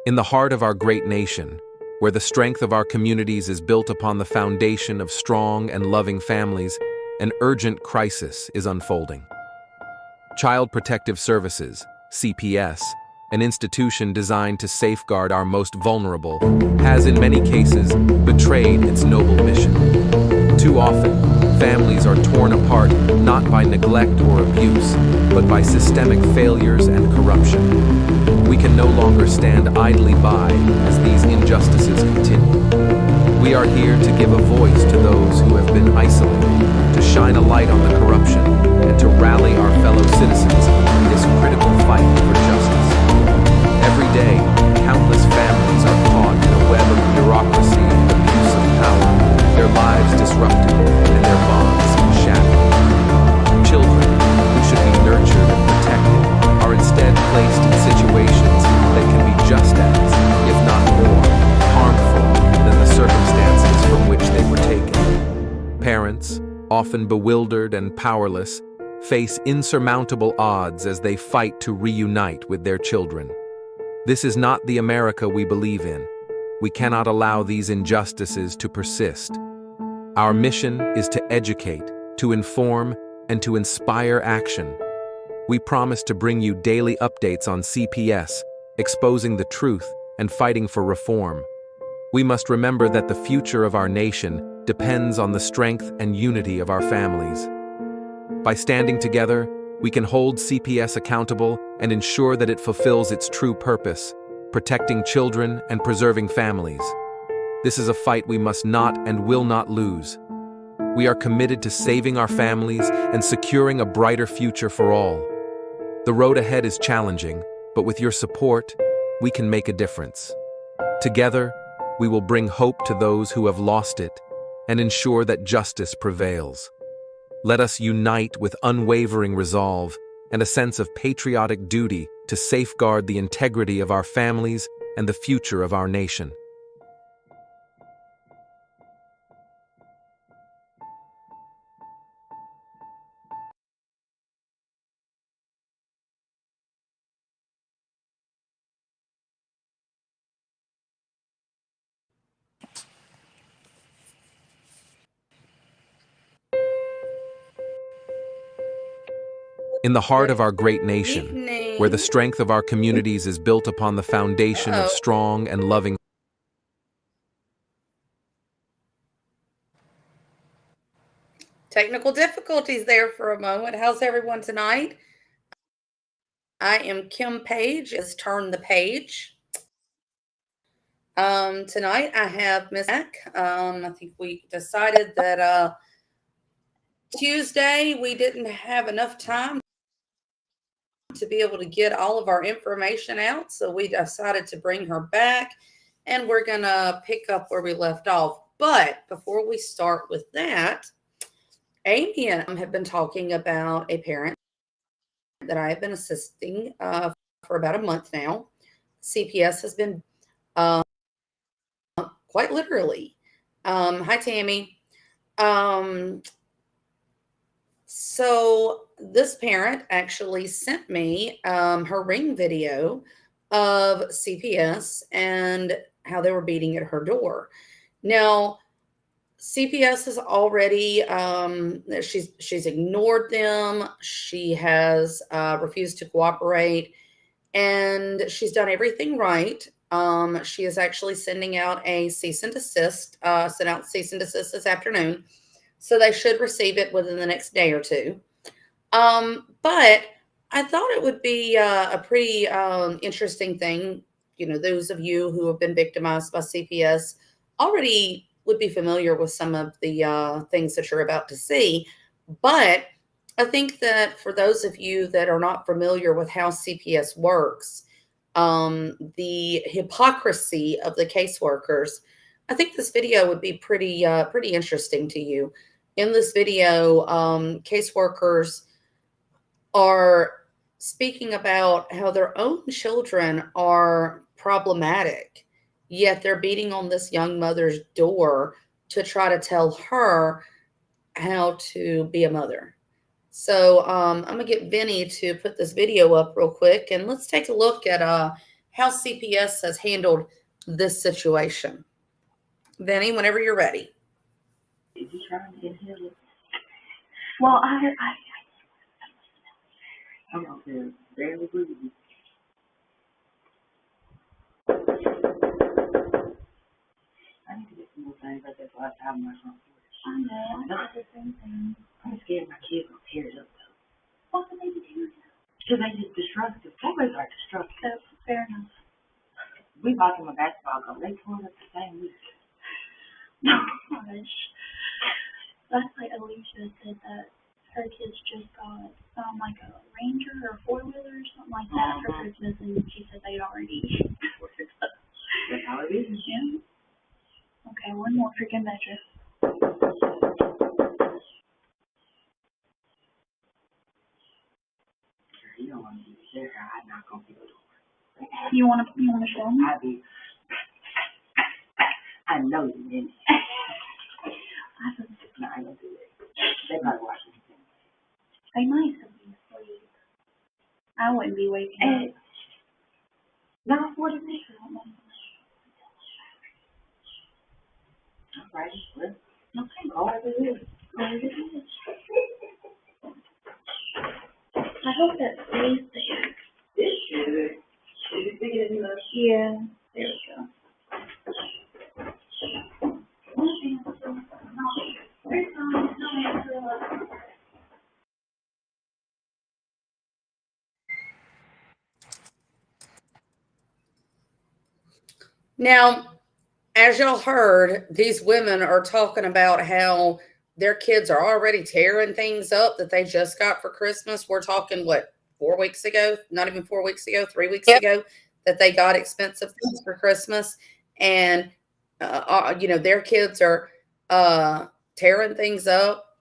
In the heart of our great nation, where the strength of our communities is built upon the foundation of strong and loving families, an urgent crisis is unfolding. Child Protective Services, CPS, an institution designed to safeguard our most vulnerable, has in many cases betrayed its noble mission. Too often, families are torn apart not by neglect or abuse, but by systemic failures and corruption. We can no longer stand idly by as these injustices continue. We are here to give a voice to those who have been isolated, to shine a light on the corruption, and to rally our fellow citizens in this critical fight for justice. Every day, countless families are caught in a web of bureaucracy and abuse of power, their lives disrupted and their bonds shattered. Children, who should be nurtured and protected, are instead placed in situations that can be just as, if not more, harmful than the circumstances from which they were taken. Parents, often bewildered and powerless, face insurmountable odds as they fight to reunite with their children. This is not the America we believe in. We cannot allow these injustices to persist. Our mission is to educate, to inform, and to inspire action. We promise to bring you daily updates on CPS, exposing the truth and fighting for reform. We must remember that the future of our nation depends on the strength and unity of our families. By standing together, we can hold CPS accountable and ensure that it fulfills its true purpose, protecting children and preserving families. This is a fight we must not and will not lose. We are committed to saving our families and securing a brighter future for all. The road ahead is challenging, but with your support, we can make a difference. Together, we will bring hope to those who have lost it and ensure that justice prevails. Let us unite with unwavering resolve and a sense of patriotic duty to safeguard the integrity of our families and the future of our nation. In the heart of our great nation, where the strength of our communities is built upon the foundation of strong and loving. Technical difficulties there for a moment. How's everyone tonight? I am Kim Page. Let's turn the page. Tonight I have Miss Mac. I think we decided that Tuesday we didn't have enough time to be able to get all of our information out, so we decided to bring her back, and we're gonna pick up where we left off. But before we start with that, Amy and I have been talking about a parent that I have been assisting for about a month now. CPS has been quite literally. Hi, Tammy. So this parent actually sent me her ring video of CPS and how they were beating at her door. Now, CPS has already she's ignored them. She has refused to cooperate, and she's done everything right. She is actually sending out a cease and desist. Sent out cease and desist this afternoon, so they should receive it within the next day or two. But I thought it would be a pretty interesting thing. You know, those of you who have been victimized by CPS already would be familiar with some of the things that you're about to see. But I think that for those of you that are not familiar with how CPS works, the hypocrisy of the caseworkers, I think this video would be pretty interesting to you. In this video, caseworkers are speaking about how their own children are problematic, yet they're beating on this young mother's door to try to tell her how to be a mother. So I'm going to get Vinny to put this video up real quick, and let's take a look at how CPS has handled this situation. Vinny, whenever you're ready. Is he trying to get him? Well, I'm out there very rude. I need to get some more things like that so I have my front porch. I know, I got the same thing. I'm scared my kids will tear it up though. What can they be tearing up? Because they just destructive. Cameras are destructive. That's fair enough. We bought them a basketball goal. They tore it up the same week. No, gosh. That's like Alicia said that her kids just got like a Ranger or a 4-wheeler or something like that for Christmas, and she said they'd already ordered stuff. That's how it is. Yeah. Okay, one more freaking mattress. You don't want to be there. I'm not gonna be able to. You wanna show me? I know you didn't. I don't do it. They might watch me. They might still be asleep. I wouldn't be waking up. Not 40 minutes. All right. Okay, go as it is. I hope that stays there. It should. Should be big enough. Yeah. There we go. Now, as y'all heard, these women are talking about how their kids are already tearing things up that they just got for Christmas. We're talking, what, 4 weeks ago? Not even 4 weeks ago, 3 weeks ago, that they got expensive things for Christmas. And, their kids are tearing things up.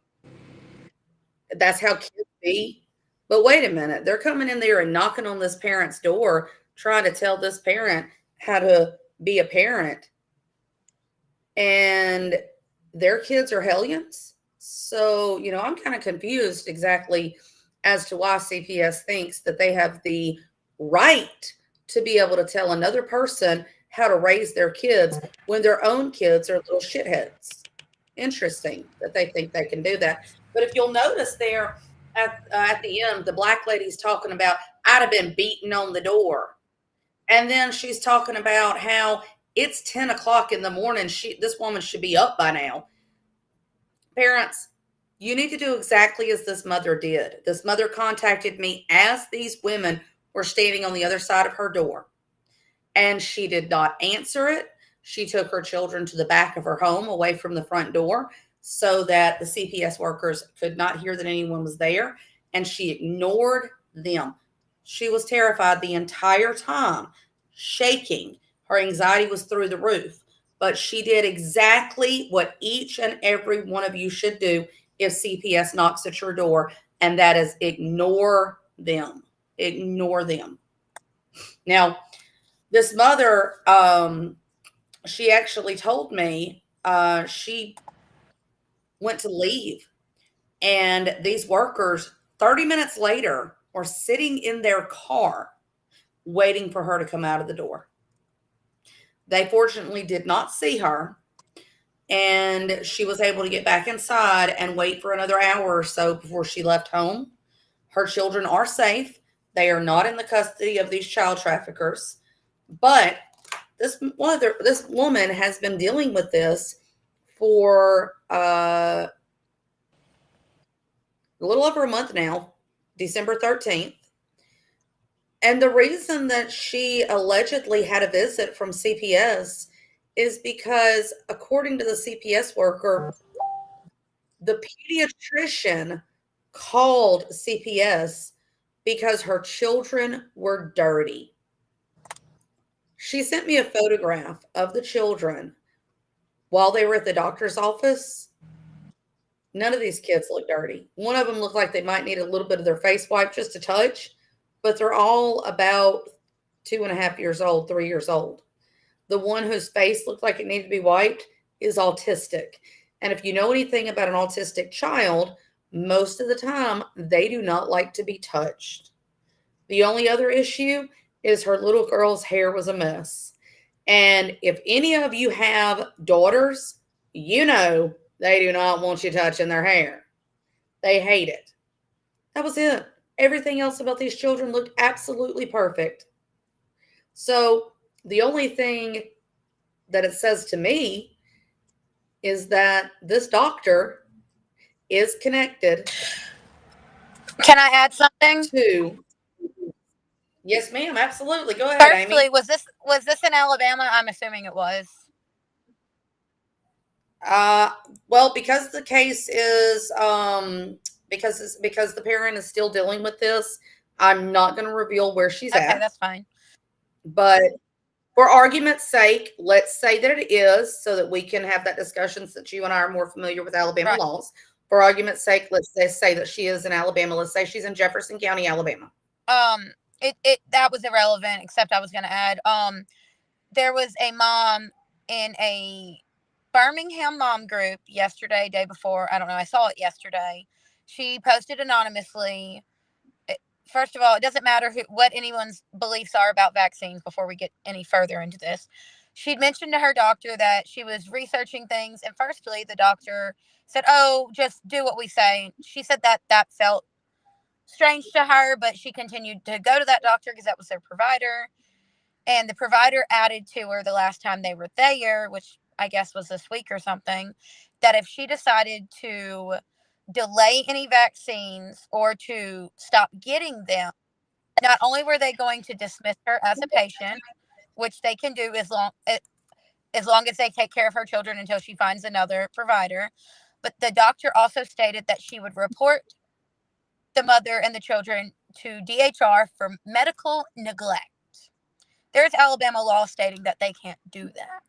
That's how kids be. But wait a minute. They're coming in there and knocking on this parent's door, trying to tell this parent how to be a parent. And their kids are hellions. So, I'm kind of confused exactly as to why CPS thinks that they have the right to be able to tell another person how to raise their kids when their own kids are little shitheads. Interesting that they think they can do that. But if you'll notice there at the end, the black lady's talking about, I'd have been beaten on the door. And then she's talking about how it's 10 o'clock in the morning. This woman should be up by now. Parents, you need to do exactly as this mother did. This mother contacted me as these women were standing on the other side of her door. And she did not answer it. She took her children to the back of her home away from the front door so that the CPS workers could not hear that anyone was there. And she ignored them. She was terrified the entire time, shaking. Her anxiety was through the roof. But she did exactly what each and every one of you should do if CPS knocks at your door, and that is ignore them. Ignore them. Now, this mother, she actually told me she went to leave, and these workers 30 minutes later were sitting in their car waiting for her to come out of the door. They fortunately did not see her, and she was able to get back inside and wait for another hour or so before she left home. Her children are safe. They are not in the custody of these child traffickers. But this woman has been dealing with this for a little over a month now, December 13th. And the reason that she allegedly had a visit from CPS is because, according to the CPS worker, the pediatrician called CPS because her children were dirty. She sent me a photograph of the children while they were at the doctor's office. None of these kids look dirty. One of them looked like they might need a little bit of their face wipe, just a touch, but they're all about 2.5 years old, 3 years old. The one whose face looked like it needed to be wiped is autistic. And if you know anything about an autistic child, most of the time they do not like to be touched. The only other issue is her little girl's hair was a mess. And if any of you have daughters, you know they do not want you touching their hair. They hate it. That was it. Everything else about these children looked absolutely perfect. So the only thing that it says to me is that this doctor is connected Can I add something? to. Yes, ma'am. Absolutely. Go ahead, Firstly, Amy. was this in Alabama? I'm assuming it was. Uh, well, because the case is because the parent is still dealing with this, I'm not going to reveal where she's Okay, at. that's fine. But for argument's sake, let's say that it is, so that we can have that discussion since you and I are more familiar with Alabama Right. laws. For argument's sake, let's say that she is in Alabama. Let's say she's in Jefferson County, Alabama. It that was irrelevant, except I was gonna add, there was a mom in a Birmingham mom group yesterday, day before, I don't know, I saw it yesterday. She posted anonymously. First of all, it doesn't matter what anyone's beliefs are about vaccines before we get any further into this. She'd mentioned to her doctor that she was researching things, and firstly, the doctor said, "Oh, just do what we say." She said that felt strange to her, but she continued to go to that doctor because that was their provider. And the provider added to her the last time they were there, which I guess was this week or something, that if she decided to delay any vaccines or to stop getting them, not only were they going to dismiss her as a patient, which they can do as long as they take care of her children until she finds another provider, but the doctor also stated that she would report the mother and the children to DHR for medical neglect. There's Alabama law stating that they can't do that.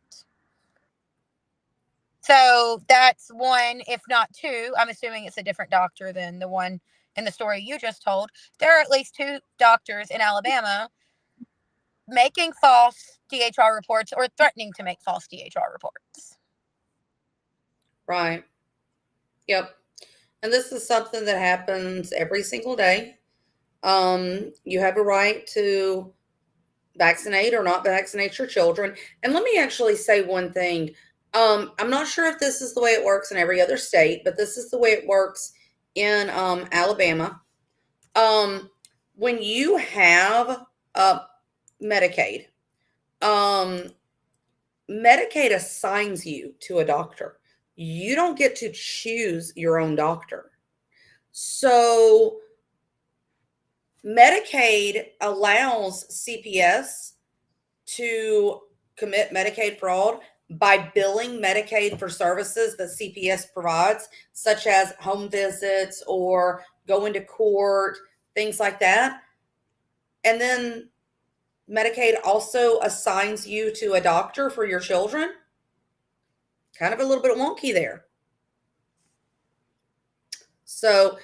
So that's one, if not two. I'm assuming it's a different doctor than the one in the story you just told. There are at least two doctors in Alabama making false DHR reports or threatening to make false DHR reports. Right. Yep. And this is something that happens every single day. You have a right to vaccinate or not vaccinate your children. And let me actually say one thing. I'm not sure if this is the way it works in every other state, but this is the way it works in Alabama. When you have Medicaid, Medicaid assigns you to a doctor. You don't get to choose your own doctor. So Medicaid allows CPS to commit Medicaid fraud by billing Medicaid for services that CPS provides, such as home visits or going to court, things like that. And then Medicaid also assigns you to a doctor for your children. Kind of a little bit wonky there. So,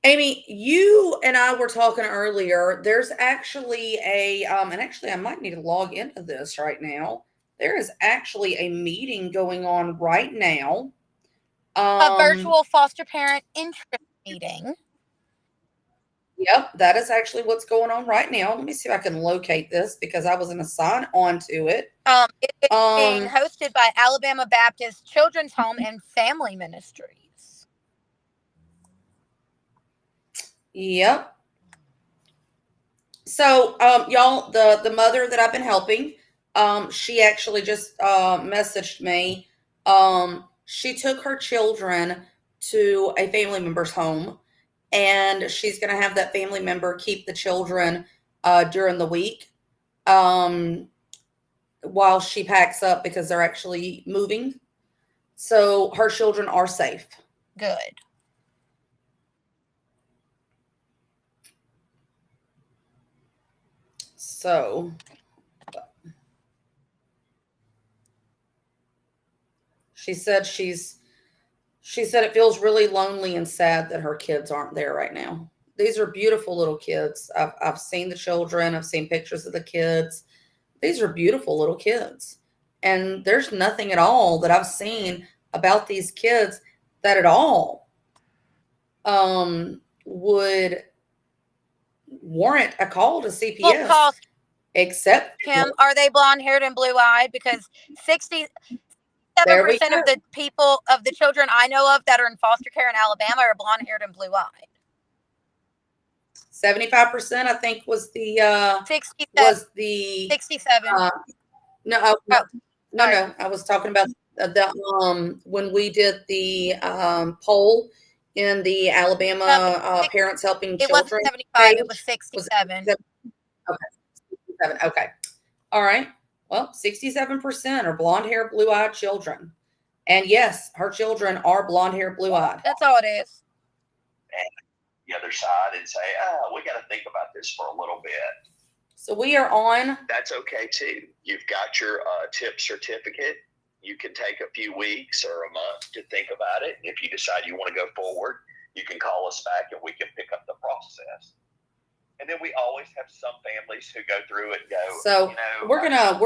Amy, you and I were talking earlier. There's actually and actually, I might need to log into this right now. There is actually a meeting going on right now. A virtual foster parent interest meeting. Yep, that is actually what's going on right now. Let me see if I can locate this because I was going to sign on to it. It is being hosted by Alabama Baptist Children's Home and Family Ministries. Yep. So, y'all, the mother that I've been helping, she actually just messaged me. She took her children to a family member's home, and she's going to have that family member keep the children during the week while she packs up because they're actually moving. So her children are safe. Good. So she said it feels really lonely and sad that her kids aren't there right now. These are beautiful little kids. I've seen the children. I've seen pictures of the kids. These are beautiful little kids. And there's nothing at all that I've seen about these kids that at all would warrant a call to CPS. Well, Except Kim, are they blonde haired and blue eyed? Because 67% there we go. of the people, of the children I know of that are in foster care in Alabama are blonde haired and blue eyed. 75%, I think, was the 67. no, Oh, no. I was talking about the when we did the poll in the Alabama Parents Helping it wasn't Children 75, page. it was 67. Okay, 67. Okay, all right. Well, 67% are blonde hair, blue eyed children, and yes, her children are blonde hair, blue eyed. That's all it is. And the other side and say, we got to think about this for a little bit. So we are on. That's okay too. You've got your TIP certificate. You can take a few weeks or a month to think about it. If you decide you want to go forward, you can call us back and we can pick up the process. And then we always have some families who go through it and go. So we're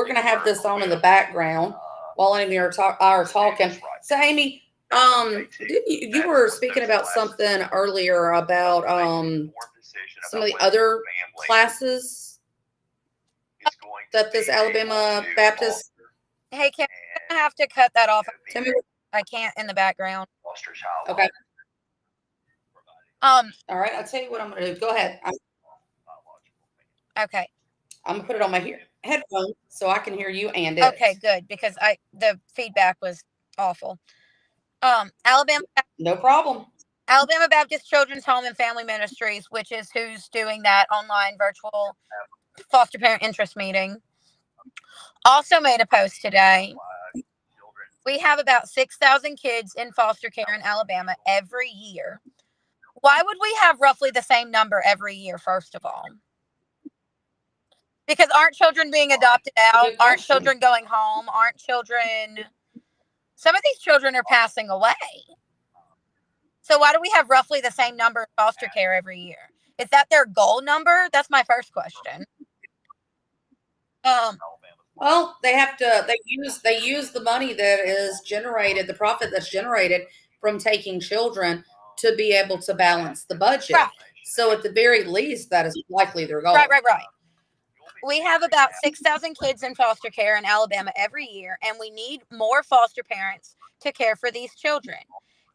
gonna have this on in the background while Amy are talking. So Amy, you were speaking about something earlier about some of the other classes that this Alabama Baptist. Hey, Kim, I'm gonna have to cut that off. Tell me. I can't in the background. Okay. All right, I'll tell you what I'm gonna do. Go ahead. Okay. I'm gonna put it on my headphones so I can hear you and it. Okay, good, because the feedback was awful. Alabama. No problem. Alabama Baptist Children's Home and Family Ministries, which is who's doing that online virtual foster parent interest meeting, also made a post today. We have about 6,000 kids in foster care in Alabama every year. Why would we have roughly the same number every year, first of all? Because aren't children being adopted out? Aren't children going home? Aren't children... Some of these children are passing away. So why do we have roughly the same number of foster care every year? Is that their goal number? That's my first question. Well, they have to. They use the money that is generated, the profit that's generated from taking children, to be able to balance the budget. Right. So at the very least, that is likely their goal. Right. We have about 6,000 kids in foster care in Alabama every year, and we need more foster parents to care for these children.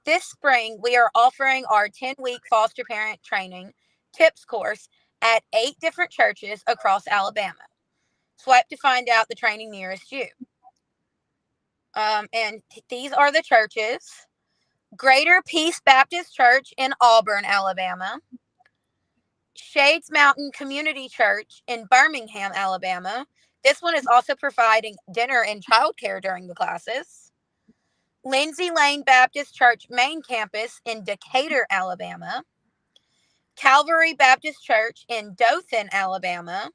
This spring, we are offering our 10-week foster parent training tips course at 8 different churches across Alabama. Swipe to find out the training nearest you. And these are the churches: Greater Peace Baptist Church in Auburn, Alabama; Shades Mountain Community Church in Birmingham, Alabama. This one is also providing dinner and childcare during the classes. Lindsay Lane Baptist Church main campus in Decatur, Alabama. Calvary Baptist Church in Dothan, Alabama.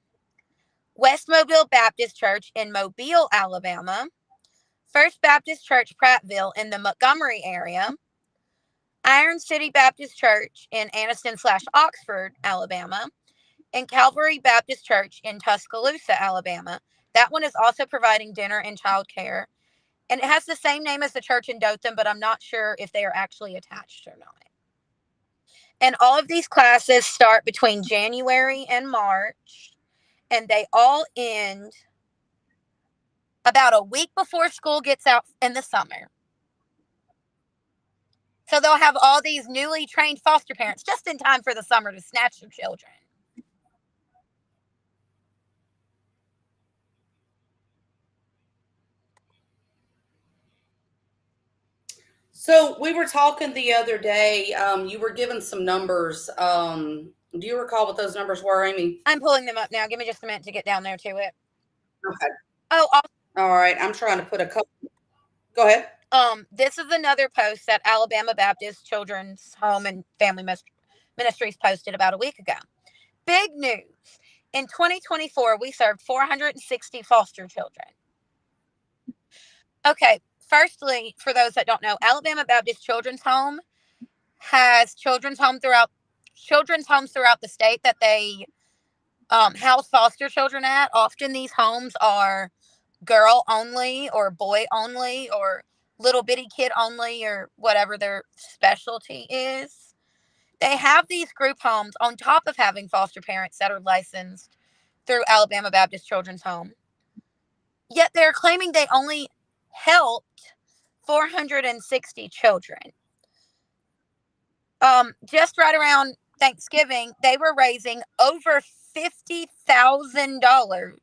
West Mobile Baptist Church in Mobile, Alabama. First Baptist Church Prattville in the Montgomery area. Iron City Baptist Church in Anniston/Oxford, Alabama, and Calvary Baptist Church in Tuscaloosa, Alabama. That one is also providing dinner and childcare, and it has the same name as the church in Dothan, but I'm not sure if they are actually attached or not. And all of these classes start between January and March, and they all end about a week before school gets out in the summer. So they'll have all these newly trained foster parents just in time for the summer to snatch their children. So we were talking the other day. You were given some numbers. Do you recall what those numbers were, Amy? I'm pulling them up now. Give me just a minute to get down there to it. Okay. Oh, all right. I'm trying to put a couple. Go ahead. This is another post that Alabama Baptist Children's Home and Family Ministries posted about a week ago. Big news. In 2024, we served 460 foster children. Okay, firstly, for those that don't know, Alabama Baptist Children's Home has children's homes throughout the state that they house foster children at. Often these homes are girl only or boy only or little bitty kid only or whatever their specialty is. They have these group homes on top of having foster parents that are licensed through Alabama Baptist Children's Home. Yet they're claiming they only helped 460 children. Just right around Thanksgiving, they were raising over $50,000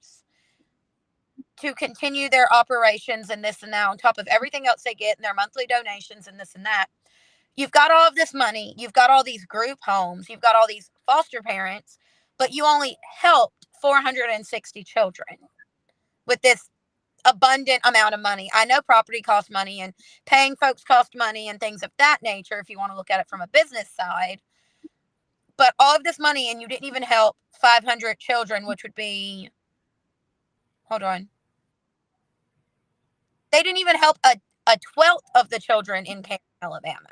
to continue their operations and this and that, on top of everything else they get and their monthly donations and this and that. You've got all of this money, you've got all these group homes, you've got all these foster parents, but you only helped 460 children with this abundant amount of money. I know property costs money and paying folks cost money and things of that nature if you want to look at it from a business side. But all of this money, and you didn't even help 500 children, which would be, hold on. They didn't even help a 12th of the children in Alabama.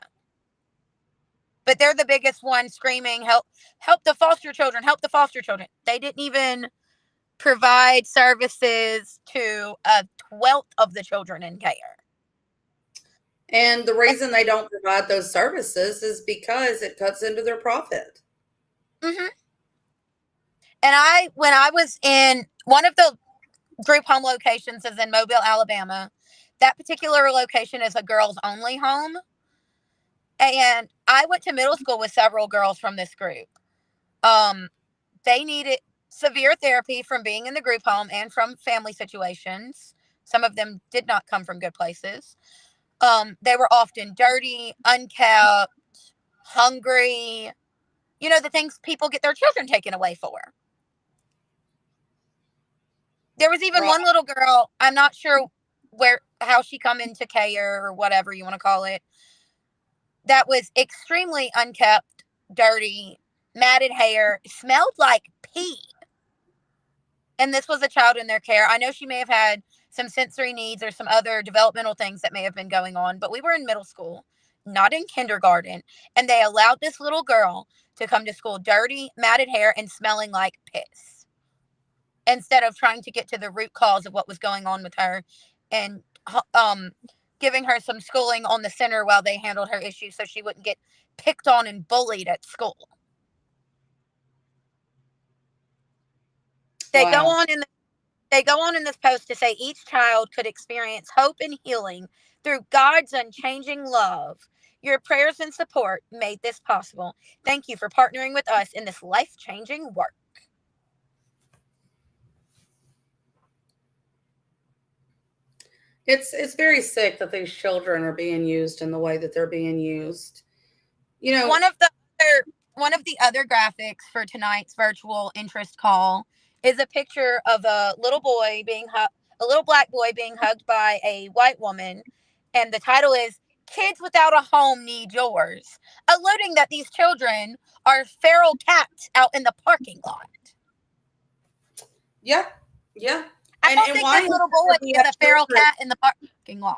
But they're the biggest one screaming, help the foster children, help the foster children. They didn't even provide services to a 12th of the children in care. And the reason they don't provide those services is because it cuts into their profit. Mm-hmm. And when I was in one of the group home locations is in Mobile, Alabama. That particular location is a girls only home. And I went to middle school with several girls from this group. They needed severe therapy from being in the group home and from family situations. Some of them did not come from good places. They were often dirty, unkept, hungry. You know, the things people get their children taken away for. There was even one little girl, I'm not sure how she come into care or whatever you want to call it, that was extremely unkept, dirty, matted hair, smelled like pee. And this was a child in their care. I know she may have had some sensory needs or some other developmental things that may have been going on, but we were in middle school, not in kindergarten, and they allowed this little girl to come to school dirty, matted hair, and smelling like piss, instead of trying to get to the root cause of what was going on with her and giving her some schooling on the center while they handled her issues so she wouldn't get picked on and bullied at school. They go on in this post to say each child could experience hope and healing through God's unchanging love. Your prayers and support made this possible. Thank you for partnering with us in this life-changing work. It's very sick that these children are being used in the way that they're being used. You know, one of the other graphics for tonight's virtual interest call is a picture of a little black boy being hugged by a white woman, and the title is "Kids Without a Home Need Yours," alluding that these children are feral cats out in the parking lot. Yeah. I don't think this little boy is a feral cat in the parking lot.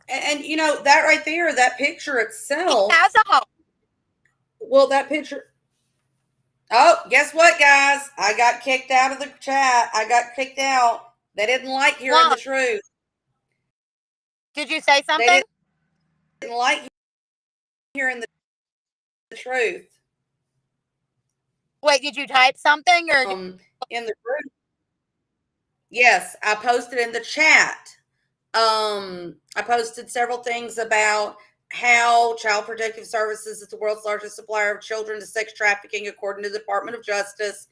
And you know, that right there, that picture itself. He has a home. Well, that picture. Oh, guess what, guys? I got kicked out of the chat. I got kicked out. They didn't like hearing the truth. Did you say something? They didn't like hearing the truth. Wait, did you type something or in the group? Yes, I posted in the chat. I posted several things about how Child Protective Services is the world's largest supplier of children to sex trafficking, according to the Department of Justice.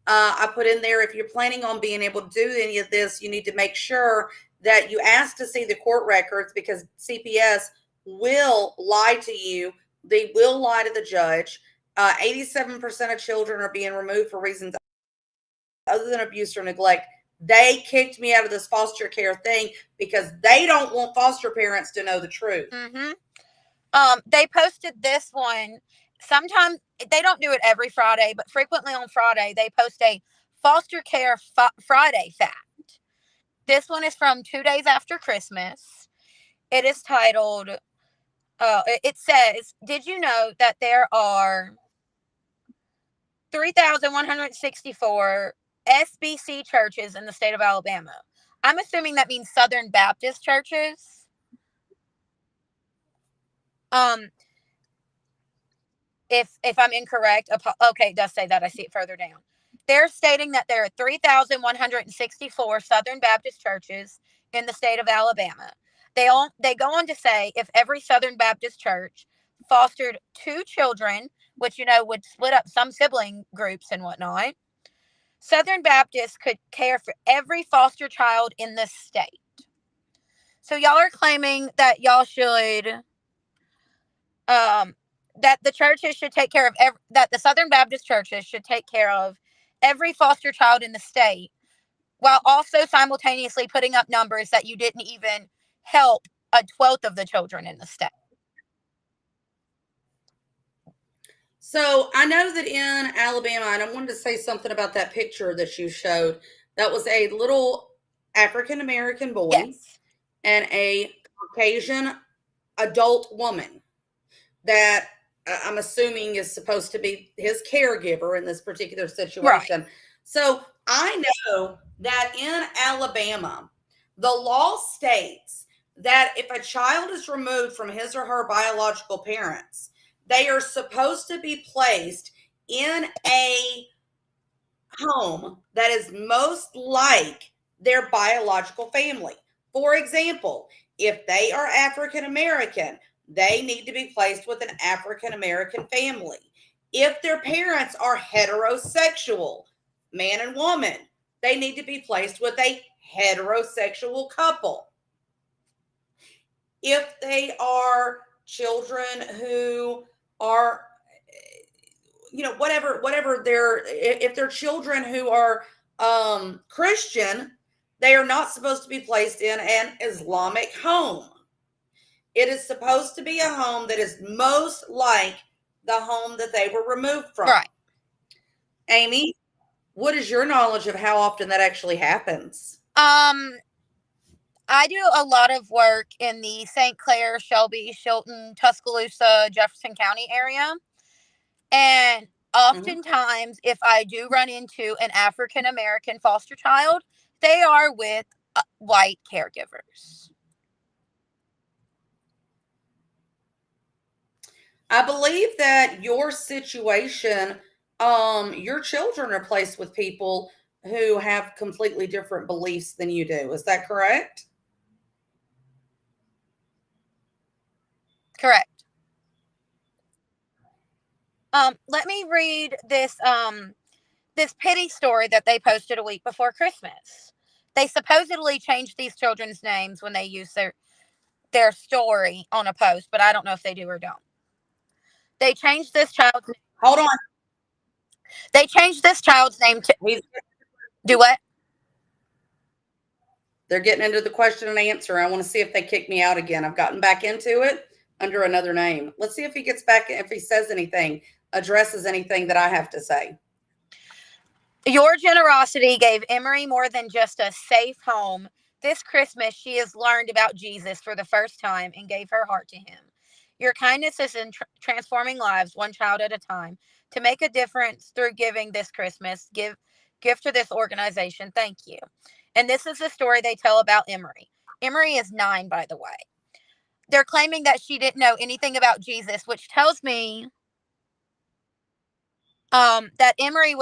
I put in there, if you're planning on being able to do any of this, you need to make sure that you ask to see the court records, because CPS will lie to you. They will lie to the judge. 87% of children are being removed for reasons other than abuse or neglect. They kicked me out of this foster care thing because they don't want foster parents to know the truth. Mm-hmm. They posted this one. Sometimes they don't do it every Friday, but frequently on Friday, they post a foster care Friday fact. This one is from 2 days after Christmas. It is titled, it says, did you know that there are 3,164 SBC churches in the state of Alabama? I'm assuming that means Southern Baptist churches. If I'm incorrect, okay, it does say that. I see it further down. They're stating that there are 3,164 Southern Baptist churches in the state of Alabama. They go on to say if every Southern Baptist church fostered 2 children, which would split up some sibling groups and whatnot, Southern Baptists could care for every foster child in the state. So y'all are claiming that y'all should, that the churches should take care of that the Southern Baptist churches should take care of every foster child in the state, while also simultaneously putting up numbers that you didn't even help 1/12 of the children in the state. So I know that in Alabama, and I wanted to say something about that picture that you showed. That was a little African American boy Yes. and a Caucasian adult woman that I'm assuming is supposed to be his caregiver in this particular situation. Right. So I know that in Alabama, the law states that if a child is removed from his or her biological parents, they are supposed to be placed in a home that is most like their biological family. For example, if they are African American, they need to be placed with an African American family. If their parents are heterosexual, man and woman, they need to be placed with a heterosexual couple. If they are children who are, whatever if they're children who are Christian, they are not supposed to be placed in an Islamic home. It is supposed to be a home that is most like the home that they were removed from. Right. Amy, what is your knowledge of how often that actually happens? I do a lot of work in the St. Clair, Shelby, Chilton, Tuscaloosa, Jefferson County area. And oftentimes, if I do run into an African American foster child, they are with white caregivers. I believe that your situation, your children are placed with people who have completely different beliefs than you do. Is that correct? Correct. Let me read this this pity story that they posted a week before Christmas. They supposedly changed these children's names when they use their story on a post, but I don't know if they do or don't. They changed this child's Hold on. They changed this child's name to He's, do what? they're getting into the question and answer. I want to see if they kick me out again. I've gotten back into it under another name. Let's see if he gets back, if he says anything, addresses anything that I have to say. Your generosity gave Emery more than just a safe home. This Christmas, she has learned about Jesus for the first time and gave her heart to him. Your kindness is in transforming lives one child at a time. To make a difference through giving this Christmas, give to this organization. Thank you. And this is the story they tell about Emery. Emery is 9, by the way. They're claiming that she didn't know anything about Jesus, which tells me that Emery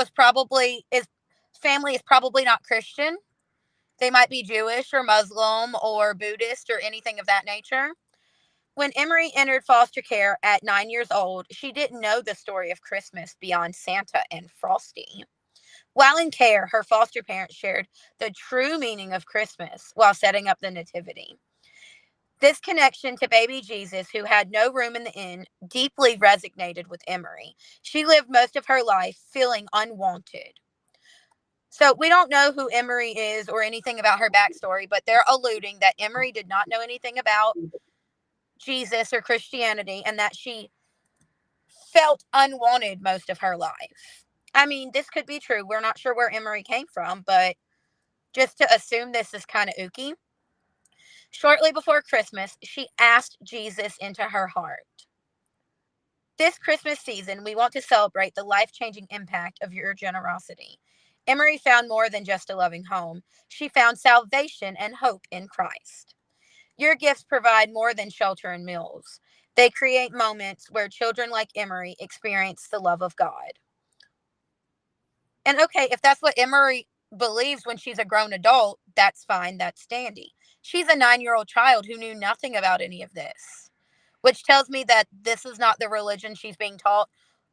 his family is probably not Christian. They might be Jewish or Muslim or Buddhist or anything of that nature. When Emery entered foster care at 9 years old, she didn't know the story of Christmas beyond Santa and Frosty. While in care, her foster parents shared the true meaning of Christmas while setting up the nativity. This connection to baby Jesus, who had no room in the inn, deeply resonated with Emery. She lived most of her life feeling unwanted. So we don't know who Emery is or anything about her backstory, but they're alluding that Emery did not know anything about Jesus or Christianity and that she felt unwanted most of her life. I mean, this could be true. We're not sure where Emery came from, but just to assume this is kind of ooky. Shortly before Christmas, she asked Jesus into her heart. This Christmas season, we want to celebrate the life-changing impact of your generosity. Emery found more than just a loving home. She found salvation and hope in Christ. Your gifts provide more than shelter and meals. They create moments where children like Emery experience the love of God. And okay, if that's what Emery believes when she's a grown adult, that's fine. That's dandy. She's a 9-year-old child who knew nothing about any of this, which tells me that this is not the religion she's being taught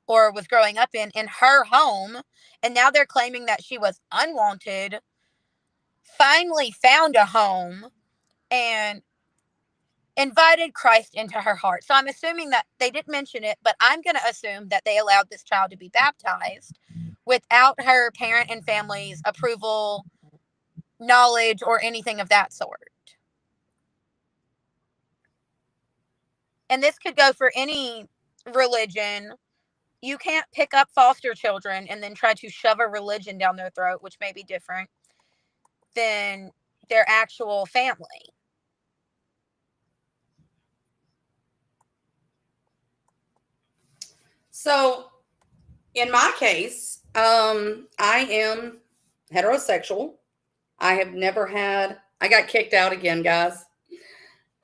or was growing up in her home. And now they're claiming that she was unwanted, finally found a home, and invited Christ into her heart. So I'm assuming that they didn't mention it, but I'm going to assume that they allowed this child to be baptized without her parent and family's approval, knowledge, or anything of that sort. And this could go for any religion. You can't pick up foster children and then try to shove a religion down their throat, which may be different than their actual family. So, in my case, I am heterosexual. I have never had, I got kicked out again, guys.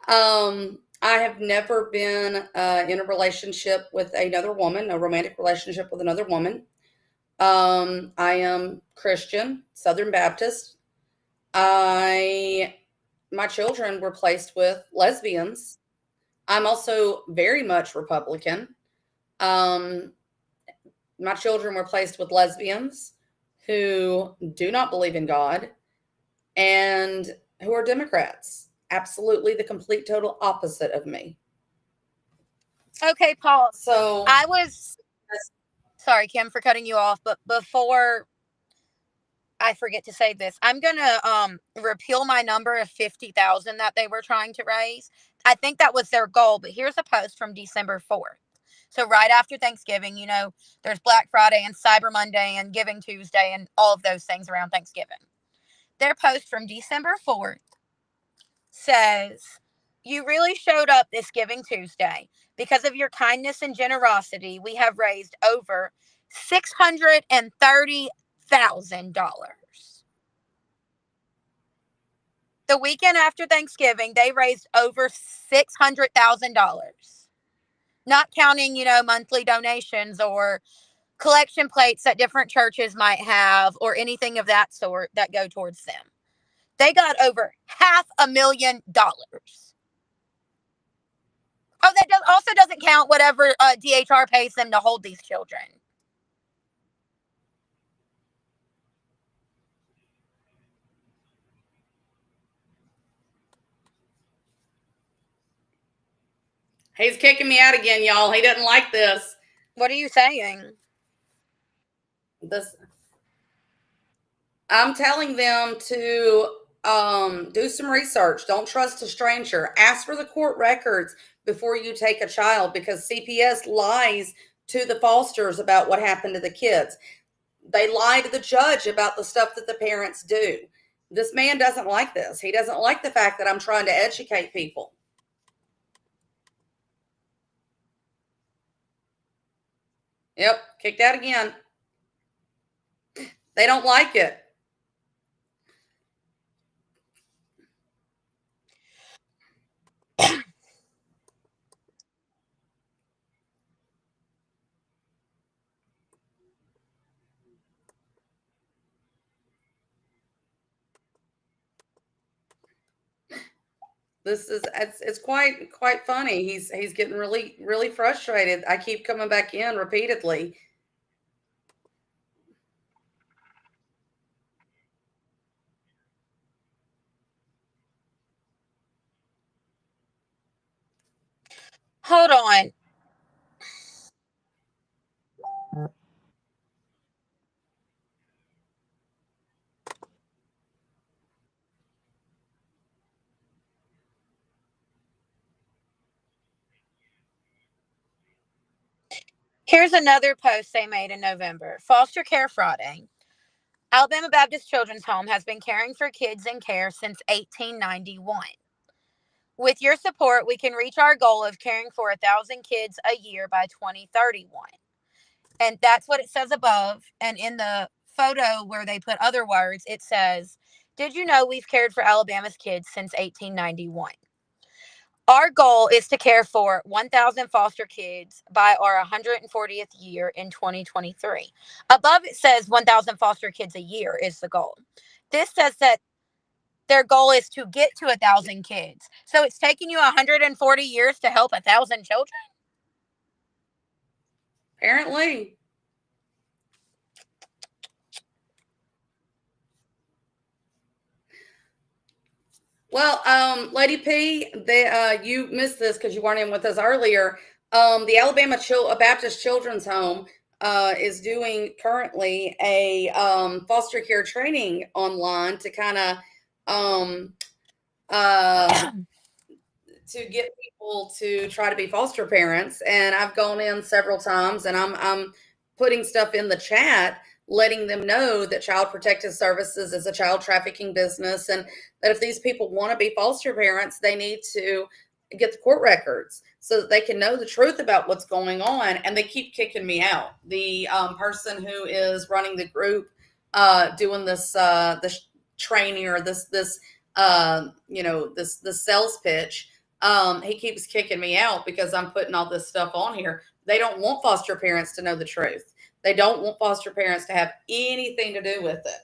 I have never been in a relationship with another woman, a romantic relationship with another woman. I am Christian, Southern Baptist. My children were placed with lesbians. I'm also very much Republican. Um, my children were placed with lesbians who do not believe in God and who are Democrats. Absolutely the complete total opposite of me. Okay, Paul. So I was sorry, Kim, for cutting you off, but before I forget to say this, I'm gonna repeal my number of 50,000 that they were trying to raise. I think that was their goal, but here's a post from December 4th. So right after Thanksgiving, there's Black Friday and Cyber Monday and Giving Tuesday and all of those things around Thanksgiving. Their post from December 4th says, "You really showed up this Giving Tuesday. Because of your kindness and generosity, we have raised over $630,000. The weekend after Thanksgiving, they raised over $600,000. Not counting, monthly donations or collection plates that different churches might have or anything of that sort that go towards them. They got over $500,000. Oh, that also doesn't count whatever DHR pays them to hold these children. he's kicking me out again, y'all. He doesn't like this. What are you saying? This I'm telling them to do some research. Don't trust a stranger. Ask for the court records before you take a child because CPS lies to the fosters about what happened to the kids. They lie to the judge about the stuff that the parents do. This man doesn't like this. He doesn't like the fact that I'm trying to educate people. Yep, kicked out again. They don't like it. It's quite funny. He's getting really frustrated. I keep coming back in repeatedly. Hold on. Here's another post they made in November. Foster care frauding. Alabama Baptist Children's Home has been caring for kids in care since 1891. With your support, we can reach our goal of caring for 1,000 kids a year by 2031. And that's what it says above. And in the photo where they put other words, it says, "Did you know we've cared for Alabama's kids since 1891? Our goal is to care for 1,000 foster kids by our 140th year in 2023. Above it says 1,000 foster kids a year is the goal. This says that their goal is to get to 1,000 kids. So it's taking you 140 years to help 1,000 children? Apparently. Well, Lady P, you missed this because you weren't in with us earlier. The Alabama Baptist Children's Home is doing currently a foster care training online to kind of to get people to try to be foster parents. And I've gone in several times, and I'm putting stuff in the chat, letting them know that Child Protective Services is a child trafficking business, and that if these people want to be foster parents, they need to get the court records so that they can know the truth about what's going on. And they keep kicking me out. The person who is running the group, doing this training or this sales pitch, he keeps kicking me out because I'm putting all this stuff on here. They don't want foster parents to know the truth. They don't want foster parents to have anything to do with it.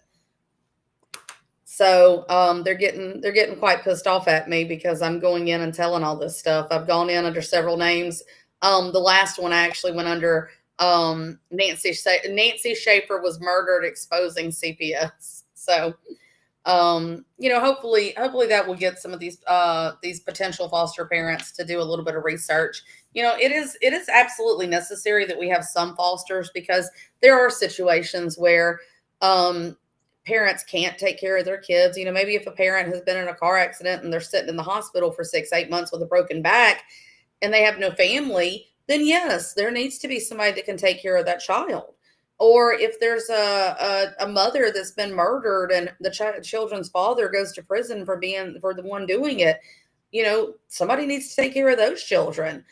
So they're getting quite pissed off at me because I'm going in and telling all this stuff. I've gone in under several names. The last one I actually went under Nancy Schaefer was murdered exposing CPS. So hopefully that will get some of these potential foster parents to do a little bit of research. It is absolutely necessary that we have some fosters, because there are situations where parents can't take care of their kids. Maybe if a parent has been in a car accident and they're sitting in the hospital for 6-8 months with a broken back and they have no family, then yes, there needs to be somebody that can take care of that child. Or if there's a mother that's been murdered and the children's father goes to prison for the one doing it, somebody needs to take care of those children.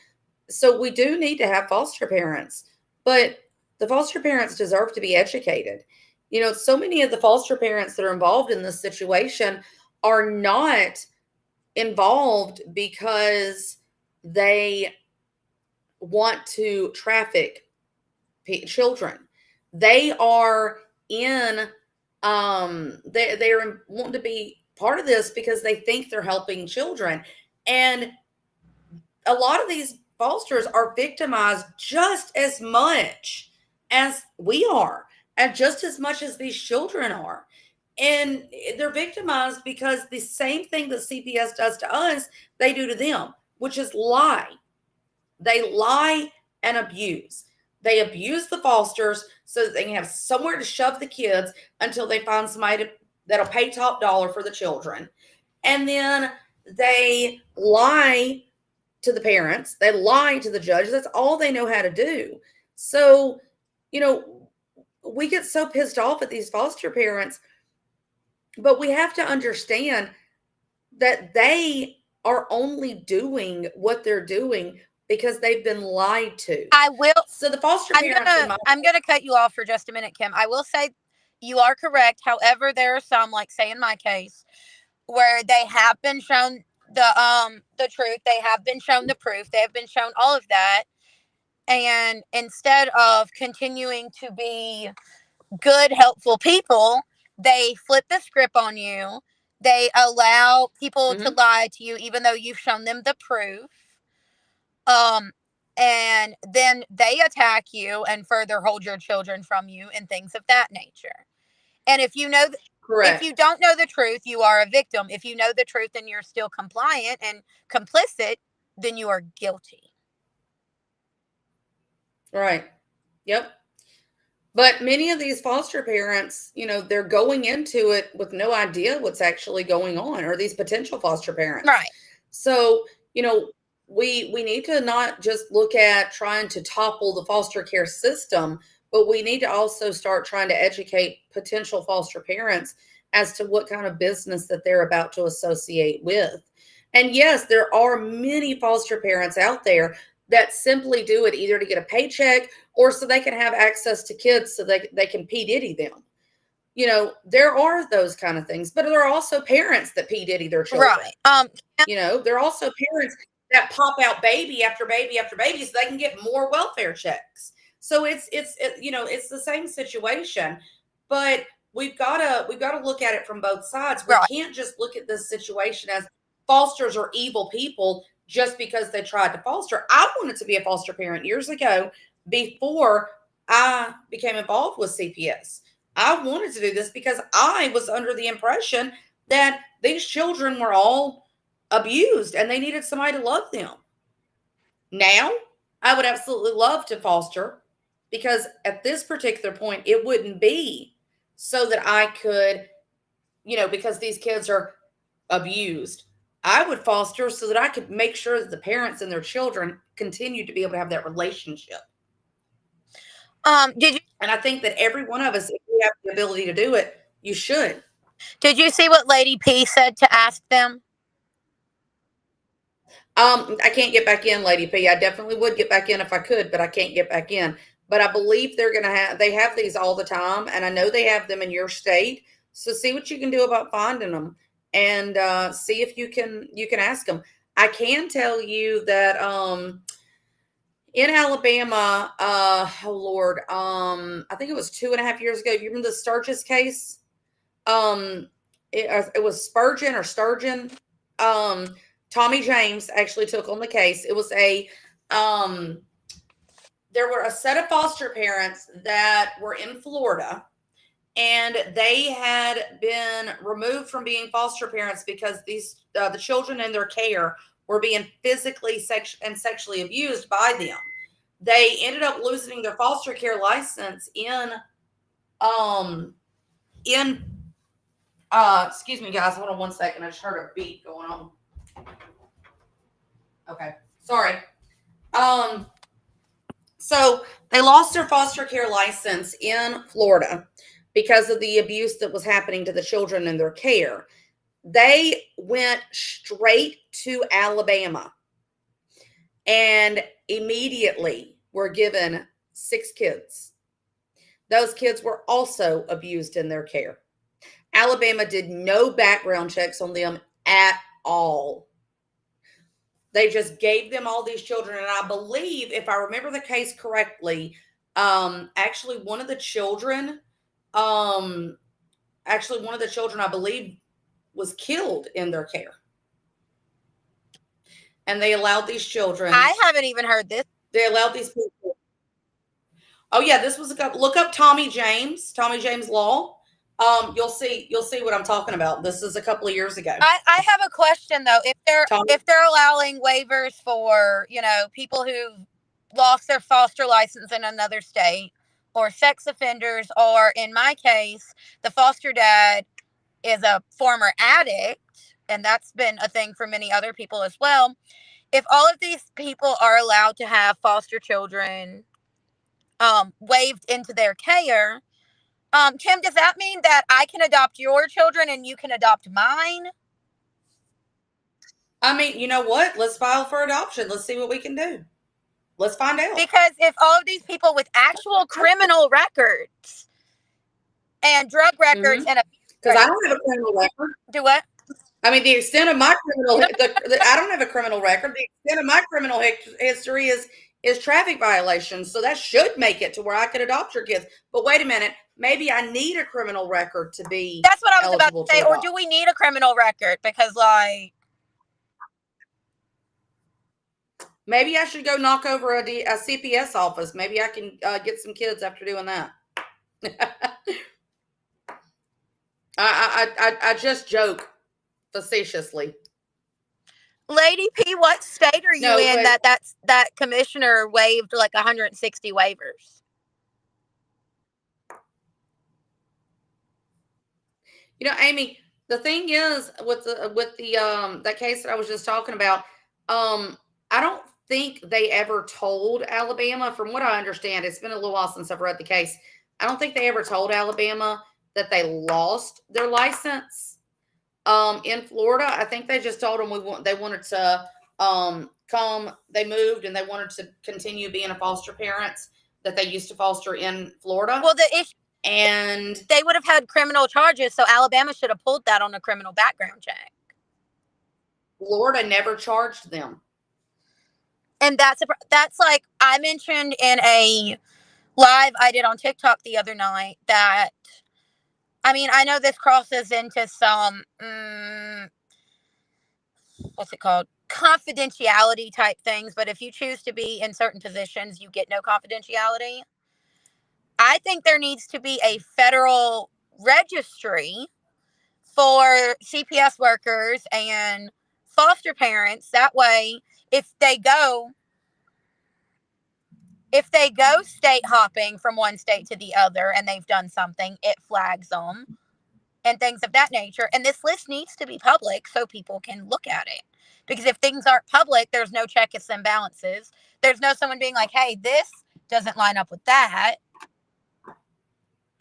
So we do need to have foster parents, but the foster parents deserve to be educated. So many of the foster parents that are involved in this situation are not involved because they want to traffic children. They are in, they're wanting to be part of this because they think they're helping children. And a lot of these fosters are victimized just as much as we are, and just as much as these children are. And they're victimized because the same thing that CPS does to us, they do to them, which is lie. They lie and abuse. They abuse the fosters so that they can have somewhere to shove the kids until they find somebody that'll pay top dollar for the children. And then they lie to the parents. They lie to the judge. That's all they know how to do. So, we get so pissed off at these foster parents, but we have to understand that they are only doing what they're doing because they've been lied to. I will. So the foster parents. I'm gonna cut you off for just a minute, Kim. I will say you are correct. However, there are some, like say in my case, where they have been shown the truth. They have been shown the proof. They have been shown all of that, and instead of continuing to be good, helpful people, they flip the script on you. They allow people to lie to you, even though you've shown them the proof. And then they attack you and further hold your children from you and things of that nature. And if you know, Correct. if you don't know the truth, you are a victim. If you know the truth and you're still compliant and complicit, then you are guilty. Right. Yep. But many of these foster parents, they're going into it with no idea what's actually going on, or these potential foster parents. Right. So, we need to not just look at trying to topple the foster care system, but we need to also start trying to educate potential foster parents as to what kind of business that they're about to associate with. And yes, there are many foster parents out there that simply do it either to get a paycheck or so they can have access to kids so they can P. Diddy them. There are those kind of things, but there are also parents that P. Diddy their children. Right. There are also parents that pop out baby after baby after baby so they can get more welfare checks. So it's it's the same situation, but we've got to look at it from both sides. We Right. can't just look at this situation as fosters are evil people just because they tried to foster. I wanted to be a foster parent years ago before I became involved with CPS. I wanted to do this because I was under the impression that these children were all abused and they needed somebody to love them. Now, I would absolutely love to foster because at this particular point, it wouldn't be so that I could, because these kids are abused. I would foster so that I could make sure that the parents and their children continue to be able to have that relationship. Did you? And I think that every one of us, if we have the ability to do it, you should. Did you see what Lady P said to ask them? I can't get back in, Lady P. I definitely would get back in if I could, but I can't get back in. But I believe they have these all the time, and I know they have them in your state. So see what you can do about finding them, and see if you can ask them. I can tell you that in Alabama, oh Lord, I think it was 2.5 years ago. You remember the Sturgis case? It was Spurgeon or Sturgeon. Tommy James actually took on the case. It was there were a set of foster parents that were in Florida, and they had been removed from being foster parents because the children in their care were being physically and sexually abused by them. They ended up losing their foster care license excuse me guys, hold on one second. I just heard a beat going on. Okay, sorry. So they lost their foster care license in Florida because of the abuse that was happening to the children in their care. They went straight to Alabama and immediately were given 6 kids. Those kids were also abused in their care. Alabama did no background checks on them at all. They just gave them all these children. And I believe, if I remember the case correctly, actually one of the children, I believe, was killed in their care. And they allowed these children. I haven't even heard this. They allowed these people. Oh yeah, this was look up Tommy James Law. You'll see what I'm talking about. This is a couple of years ago. I have a question though. If they're allowing waivers for, people who lost their foster license in another state, or sex offenders, or in my case, the foster dad is a former addict, and that's been a thing for many other people as well. If all of these people are allowed to have foster children waived into their care, Kim, does that mean that I can adopt your children and you can adopt mine? I mean, you know what? Let's file for adoption. Let's see what we can do. Let's find out. Because if all of these people with actual criminal records and drug records and because I don't have a criminal record. Do what? I mean, the extent of my criminal, I don't have a criminal record. The extent of my criminal history is traffic violations. So that should make it to where I could adopt your kids. But wait a minute, maybe I need a criminal record to be. That's what I was about to say. Or do we need a criminal record? Because maybe I should go knock over a CPS office. Maybe I can get some kids after doing that. I just joke facetiously. Lady P, what state are you in that commissioner waived like 160 waivers? Amy, the thing is with the that case that I was just talking about, I don't think they ever told Alabama. From what I understand, it's been a little while since I've read the case. I don't think they ever told Alabama that they lost their license in Florida. I think they just told them they wanted to come. They moved and they wanted to continue being a foster parents that they used to foster in Florida. Well, the issue, and they would have had criminal charges, so Alabama should have pulled that on a criminal background check. Florida never charged them. And that's like I mentioned in a live I did on TikTok the other night that, I mean, I know this crosses into some, what's it called? Confidentiality type things, but if you choose to be in certain positions, you get no confidentiality. I think there needs to be a federal registry for CPS workers and foster parents. That way, if they go state hopping from one state to the other and they've done something, it flags them and things of that nature. And this list needs to be public so people can look at it. Because if things aren't public, there's no checks and balances. There's no someone being like, hey, this doesn't line up with that.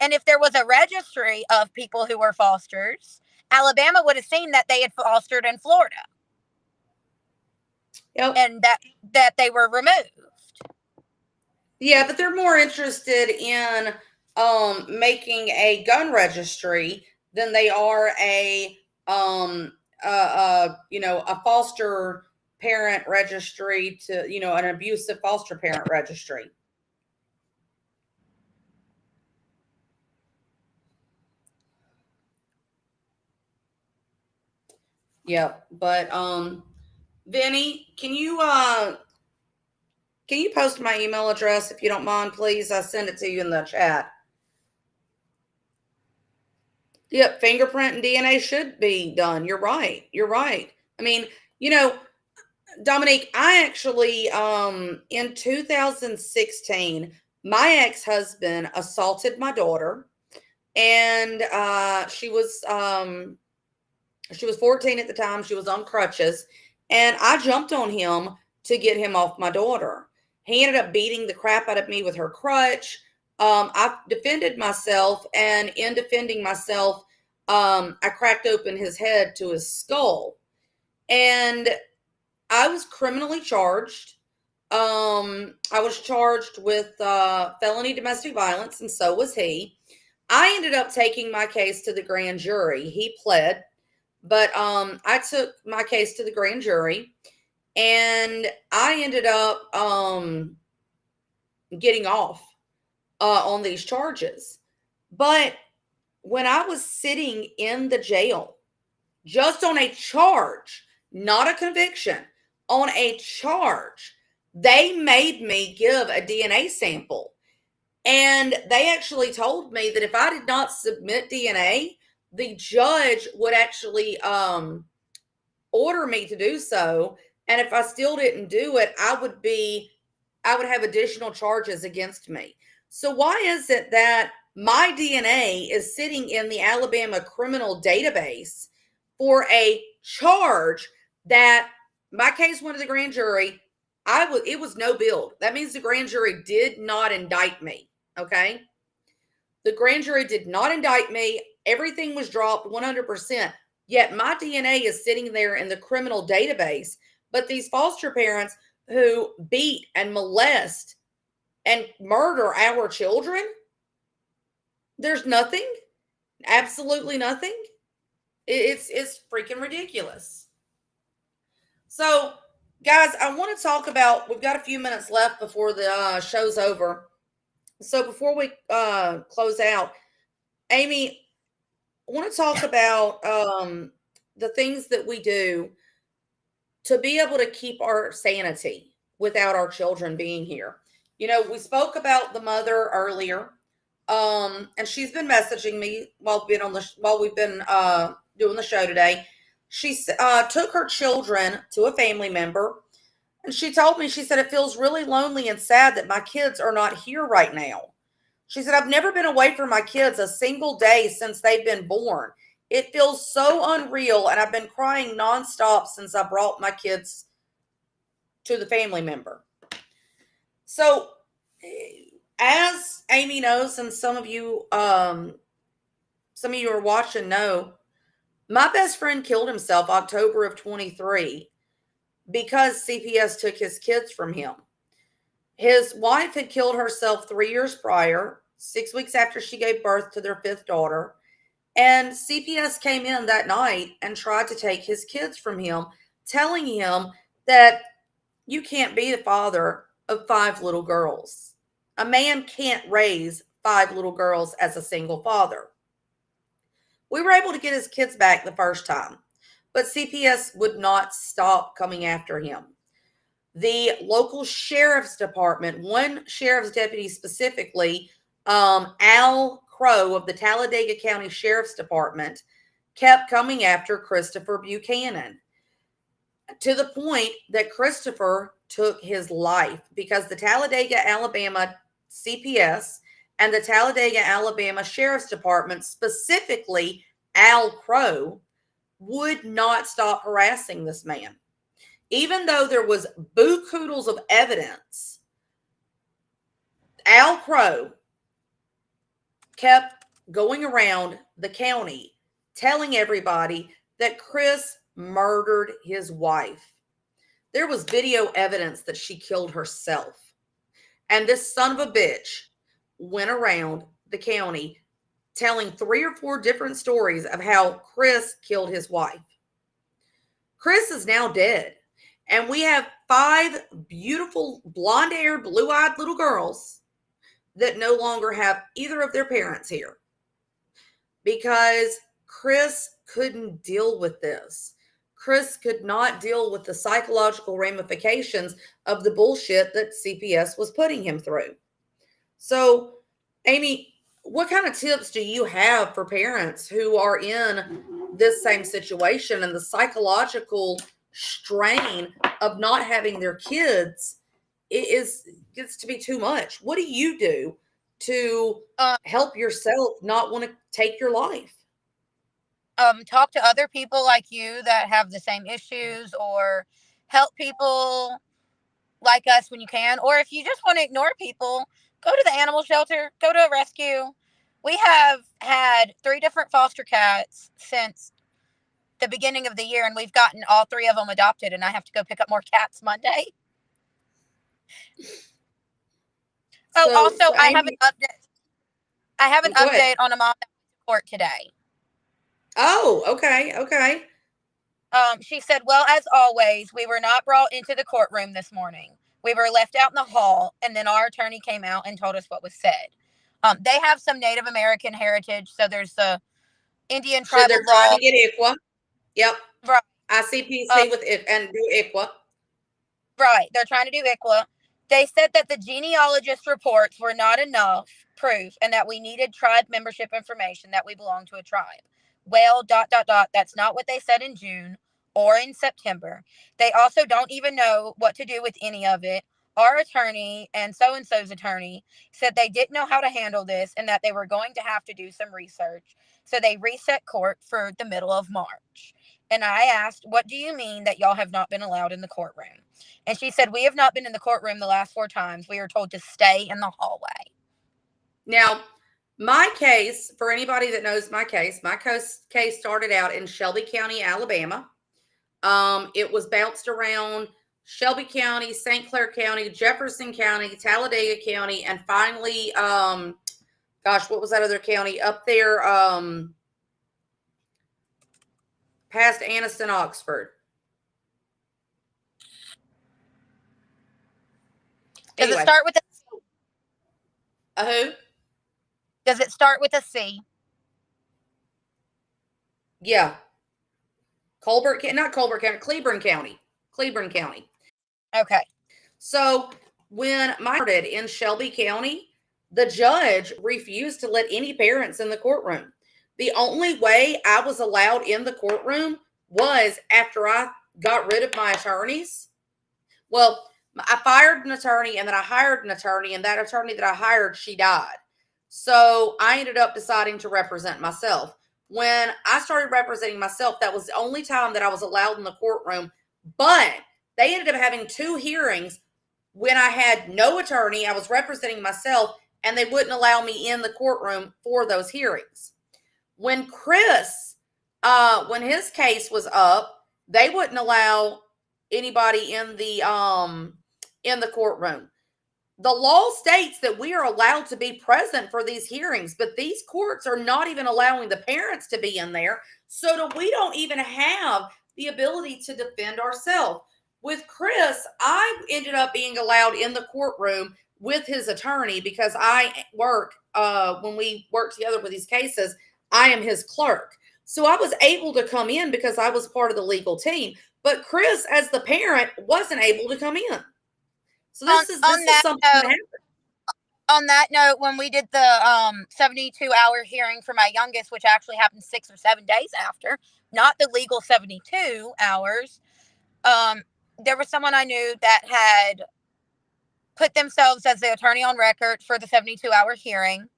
And if there was a registry of people who were fosters, Alabama would have seen that they had fostered in Florida. Yep. And that they were removed. Yeah, but they're more interested in making a gun registry than they are a foster parent registry to, an abusive foster parent registry. Yep. But Vinny, can you post my email address if you don't mind, please? I send it to you in the chat. Yep, fingerprint and DNA should be done. You're right. I mean, Dominique, I actually, in 2016, my ex-husband assaulted my daughter, and she was 14 at the time. She was on crutches, and I jumped on him to get him off my daughter. He ended up beating the crap out of me with her crutch. I defended myself, and in defending myself, I cracked open his head to his skull, and I was criminally charged. I was charged with felony domestic violence, and so was he. I ended up taking my case to the grand jury. He pled, but I took my case to the grand jury, and I ended up getting off on these charges. But when I was sitting in the jail, just on a charge, not a conviction, on a charge, they made me give a DNA sample. And they actually told me that if I did not submit DNA, the judge would actually order me to do so. And if I still didn't do it, I would have additional charges against me. So why is it that my DNA is sitting in the Alabama criminal database for a charge that my case went to the grand jury? It was no billed. That means the grand jury did not indict me. Okay. The grand jury did not indict me. Everything was dropped 100%. Yet my DNA is sitting there in the criminal database. But these foster parents who beat and molest and murder our children, there's nothing, absolutely nothing. It's freaking ridiculous. So, guys, I want to talk about, we've got a few minutes left before the show's over. So before we close out, Amy, I want to talk about the things that we do to be able to keep our sanity without our children being here. We spoke about the mother earlier, and she's been messaging me while we've been doing the show today. She took her children to a family member, and she told me, she said, it feels really lonely and sad that my kids are not here right now. She said, I've never been away from my kids a single day since they've been born. It feels so unreal, and I've been crying nonstop since I brought my kids to the family member. So, as Amy knows, and some of you are watching know, my best friend killed himself October of 23 because CPS took his kids from him. His wife had killed herself 3 years prior, 6 weeks after she gave birth to their fifth daughter. And CPS came in that night and tried to take his kids from him, telling him that you can't be the father of 5 little girls. A man can't raise 5 little girls as a single father. We were able to get his kids back the first time, but CPS would not stop coming after him. The local sheriff's department, one sheriff's deputy specifically, Al Crow of the Talladega County Sheriff's Department, kept coming after Christopher Buchanan to the point that Christopher took his life because the Talladega, Alabama CPS and the Talladega, Alabama Sheriff's Department, specifically Al Crow, would not stop harassing this man. Even though there was buku-doodles of evidence, Al Crow kept going around the county telling everybody that Chris murdered his wife. There was video evidence that she killed herself. And this son of a bitch went around the county telling 3 or 4 different stories of how Chris killed his wife. Chris is now dead. And we have 5 beautiful, blonde-haired, blue-eyed little girls that no longer have either of their parents here because Chris couldn't deal with this. Chris could not deal with the psychological ramifications of the bullshit that CPS was putting him through. So, Amy, what kind of tips do you have for parents who are in this same situation and the psychological strain of not having their kids gets to be too much? What do you do to help yourself not want to take your life? Talk to other people like you that have the same issues, or help people like us when you can. Or if you just want to ignore people, go to the animal shelter, go to a rescue. We have had 3 different foster cats since the beginning of the year, and we've gotten all 3 of them adopted, and I have to go pick up more cats Monday. Also, I have an update. I have an update on a mom that went to court today. Oh, okay. She said, well, as always, we were not brought into the courtroom this morning. We were left out in the hall, and then our attorney came out and told us what was said. They have some Native American heritage, so there's the Indian tribal law. So they're trying to get ICWA. Yep. Right. ICPC with it and do ICWA. Right. They're trying to do ICWA. They said that the genealogist reports were not enough proof and that we needed tribe membership information, that we belong to a tribe. Well, ... That's not what they said in June or in September. They also don't even know what to do with any of it. Our attorney and so-and-so's attorney said they didn't know how to handle this and that they were going to have to do some research. So they reset court for the middle of March. And I asked, what do you mean that y'all have not been allowed in the courtroom? And she said, we have not been in the courtroom the last 4 times. We are told to stay in the hallway. Now, my case, for anybody that knows my case started out in Shelby County, Alabama. It was bounced around Shelby County, St. Clair County, Jefferson County, Talladega County, and finally, what was that other county up there? Past Anniston, Oxford. Does it start with a who? Does it start with a C? Yeah. Cleburne County. Okay. So when I started in Shelby County, the judge refused to let any parents in the courtroom. The only way I was allowed in the courtroom was after I got rid of my attorneys. Well, I fired an attorney and then I hired an attorney, and that attorney that I hired, she died. So I ended up deciding to represent myself. When I started representing myself, that was the only time that I was allowed in the courtroom. But they ended up having 2 hearings when I had no attorney. I was representing myself, and they wouldn't allow me in the courtroom for those hearings. When Chris, when his case was up, they wouldn't allow anybody in the courtroom. The law states that we are allowed to be present for these hearings, but these courts are not even allowing the parents to be in there, so that we don't even have the ability to defend ourselves. With Chris, I ended up being allowed in the courtroom with his attorney because I work, when we work together with these cases, I am his clerk. So I was able to come in because I was part of the legal team. But Chris, as the parent, wasn't able to come in. So this is something that happened. On that note, when we did the 72-hour hearing for my youngest, which actually happened 6 or 7 days after, not the legal 72 hours, there was someone I knew that had put themselves as the attorney on record for the 72-hour hearing.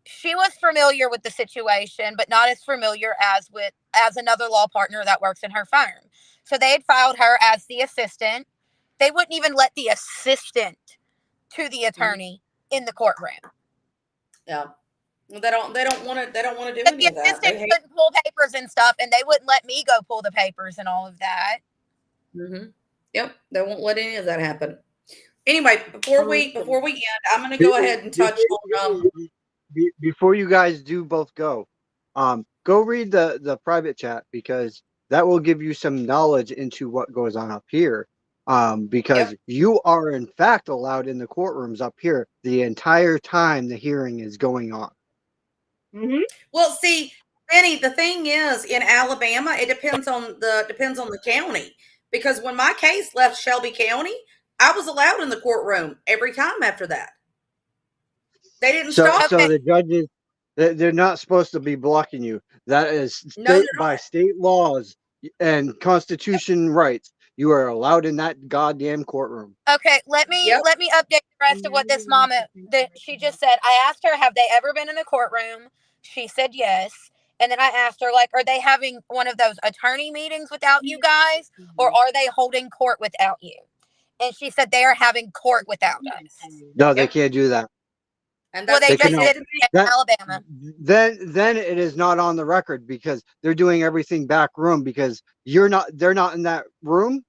She was familiar with the situation, but not as familiar as another law partner that works in her firm. So they had filed her as the assistant. They wouldn't even let the assistant to the attorney in the courtroom. Yeah. They don't want to do But any the of that. assistant couldn't pull papers and stuff, and they wouldn't let me go pull the papers and all of that. Mm-hmm. Yep. They won't let any of that happen. Anyway, before we end, I'm going to go ahead and touch on before you guys do both go read the private chat, because that will give you some knowledge into what goes on up here. Because you are in fact allowed in the courtrooms up here the entire time the hearing is going on. Mm-hmm. Well, see, Benny, the thing is, in Alabama, it depends on the county. Because when my case left Shelby County, I was allowed in the courtroom every time after that. They didn't stop. So the judges, they're not supposed to be blocking you. That is by state laws and constitution rights. You are allowed in that goddamn courtroom. Okay, let me update the rest of what this mama she just said. I asked her, have they ever been in the courtroom? She said yes. And then I asked her, like, are they having one of those attorney meetings without you guys, or are they holding court without you? And she said they are having court without us. No, they can't do that. And well, they just did in Alabama. Then it is not on the record, because they're doing everything back room, because they're not in that room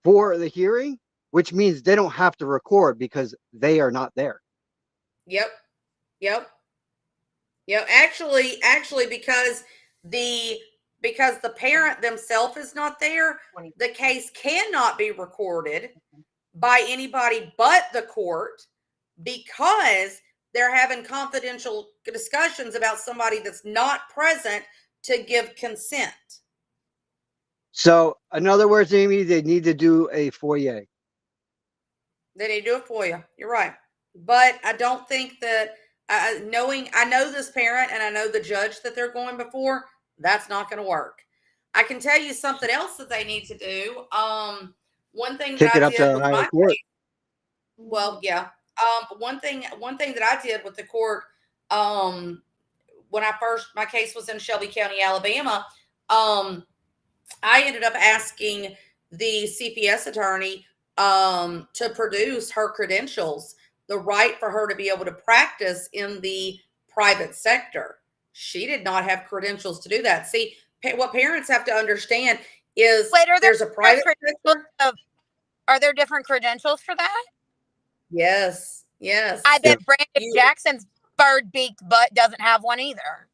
for the hearing, which means they don't have to record because they are not there. Yep. Actually, because the parent themselves is not there, the case cannot be recorded by anybody but the court, because they're having confidential discussions about somebody that's not present to give consent. So, in other words, Amy, they need to do a FOIA. They need to do it for you. You're right. But I don't think that I know this parent and I know the judge that they're going before, that's not going to work. I can tell you something else that they need to do. One thing that I did with my case, well, yeah. One thing that I did with the court, when my case was in Shelby County, Alabama, I ended up asking the CPS attorney to produce her credentials, the right for her to be able to practice in the private sector. She did not have credentials to do that. See, what parents have to understand is there's a private sector. Are there different credentials for that? Yes. I bet Brandon Jackson's bird-beaked butt doesn't have one either.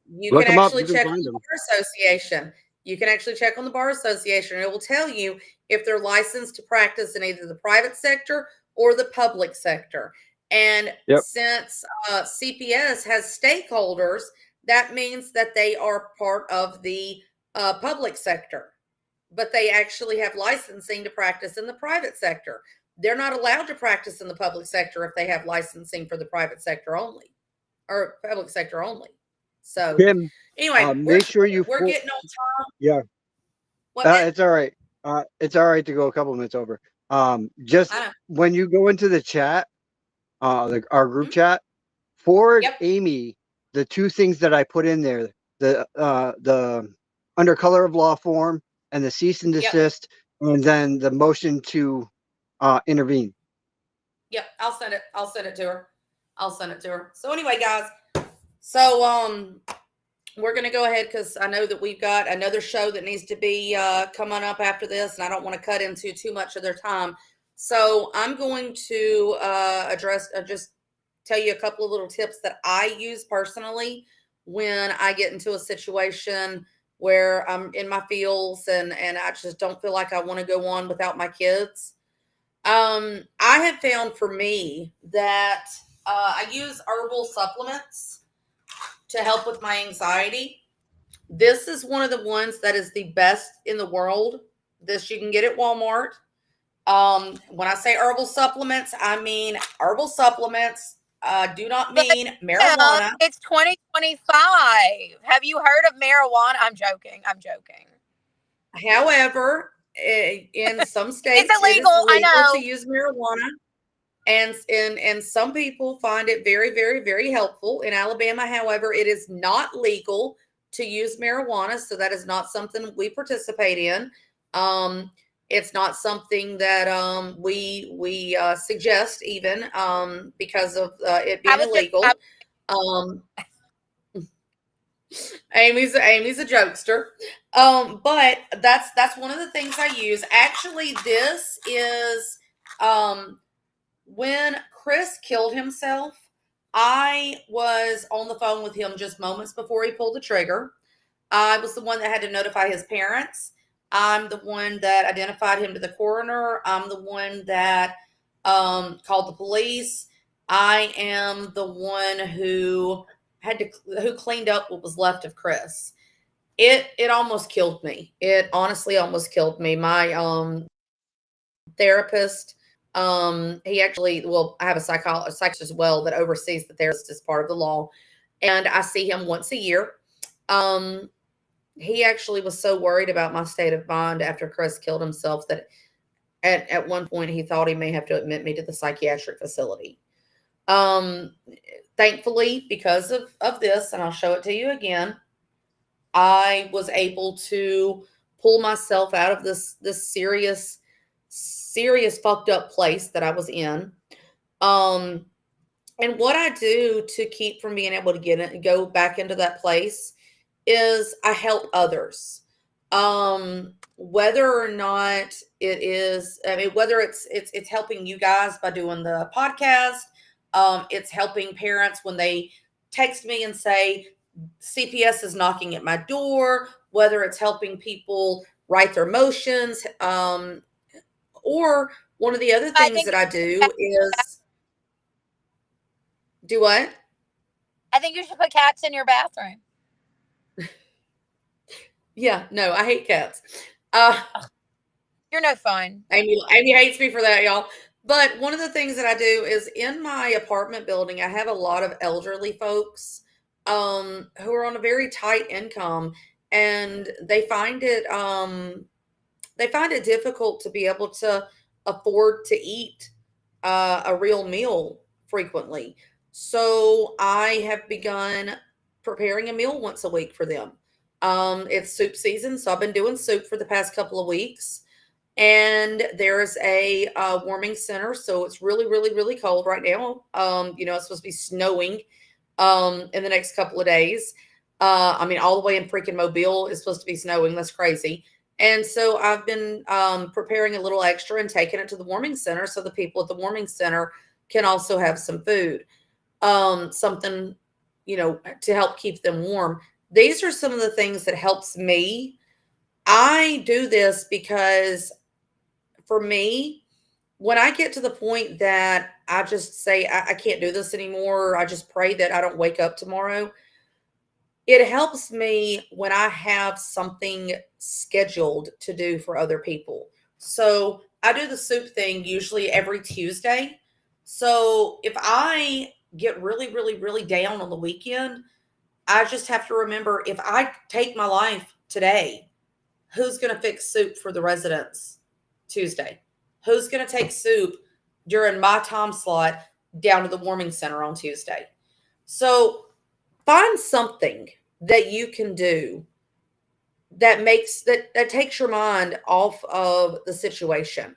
You can actually check on the Bar Association. You can actually check on the Bar Association. It will tell you if they're licensed to practice in either the private sector or the public sector. And since CPS has stakeholders, that means that they are part of the public sector. But they actually have licensing to practice in the private sector. They're not allowed to practice in the public sector if they have licensing for the private sector only, or public sector only. So anyway, make sure we're getting on time. Yeah. It's all right. It's all right to go a couple minutes over. Just when you go into the chat, our group chat, forward Amy the two things that I put in there: the under color of law form and the cease and desist, and then the motion to intervene. Yep, I'll send it to her. So anyway, guys, so we're going to go ahead because I know that we've got another show that needs to be coming up after this, and I don't want to cut into too much of their time. So I'm going to just tell you a couple of little tips that I use personally when I get into a situation where I'm in my feels and I just don't feel like I want to go on without my kids. I have found for me that I use herbal supplements to help with my anxiety. This is one of the ones that is the best in the world. This you can get at Walmart. When I say herbal supplements, I mean herbal supplements. Do not mean marijuana. It's 2025. Have you heard of marijuana? I'm joking. However, in some states, It's illegal. it is I legal to know. use marijuana. And some people find it very, very, very helpful. In Alabama, however, it is not legal to use marijuana, so that is not something we participate in. It's not something that we suggest even because of it being illegal. Amy's a jokester. But that's one of the things I use. Actually, this is when Chris killed himself, I was on the phone with him just moments before he pulled the trigger. I was the one that had to notify his parents. I'm the one that identified him to the coroner. I'm the one that called the police. I am the one who cleaned up what was left of Chris. It almost killed me. It honestly almost killed me. My therapist, he actually, well, I have a psychologist as well that oversees the therapist as part of the law, and I see him once a year. He actually was so worried about my state of mind after Chris killed himself that at one point he thought he may have to admit me to the psychiatric facility. Thankfully, because of this, and I'll show it to you again, I was able to pull myself out of this serious fucked up place that I was in. And what I do to keep from being able to go back into that place is I help others. Whether or not it is, I mean, whether it's helping you guys by doing the podcast, it's helping parents when they text me and say CPS is knocking at my door, whether it's helping people write their motions, or one of the other things that I do is do what? I think you should put cats in your bathroom. Yeah, no, I hate cats. You're no fun. Amy hates me for that, y'all. But one of the things that I do is in my apartment building, I have a lot of elderly folks who are on a very tight income, and they find it difficult to be able to afford to eat a real meal frequently. So I have begun preparing a meal once a week for them. It's soup season, so I've been doing soup for the past couple of weeks. And there's a warming center, so it's really, really, really cold right now. It's supposed to be snowing in the next couple of days. I mean, all the way in freaking Mobile is supposed to be snowing. That's crazy. And so I've been preparing a little extra and taking it to the warming center so the people at the warming center can also have some food, something, to help keep them warm. These are some of the things that helps me. I do this because for me, when I get to the point that I just say, I can't do this anymore, I just pray that I don't wake up tomorrow. It helps me when I have something scheduled to do for other people. So I do the soup thing usually every Tuesday. So if I get really, really, really down on the weekend, I just have to remember, if I take my life today, who's going to fix soup for the residents Tuesday? Who's going to take soup during my time slot down to the warming center on Tuesday? So find something that you can do that takes your mind off of the situation.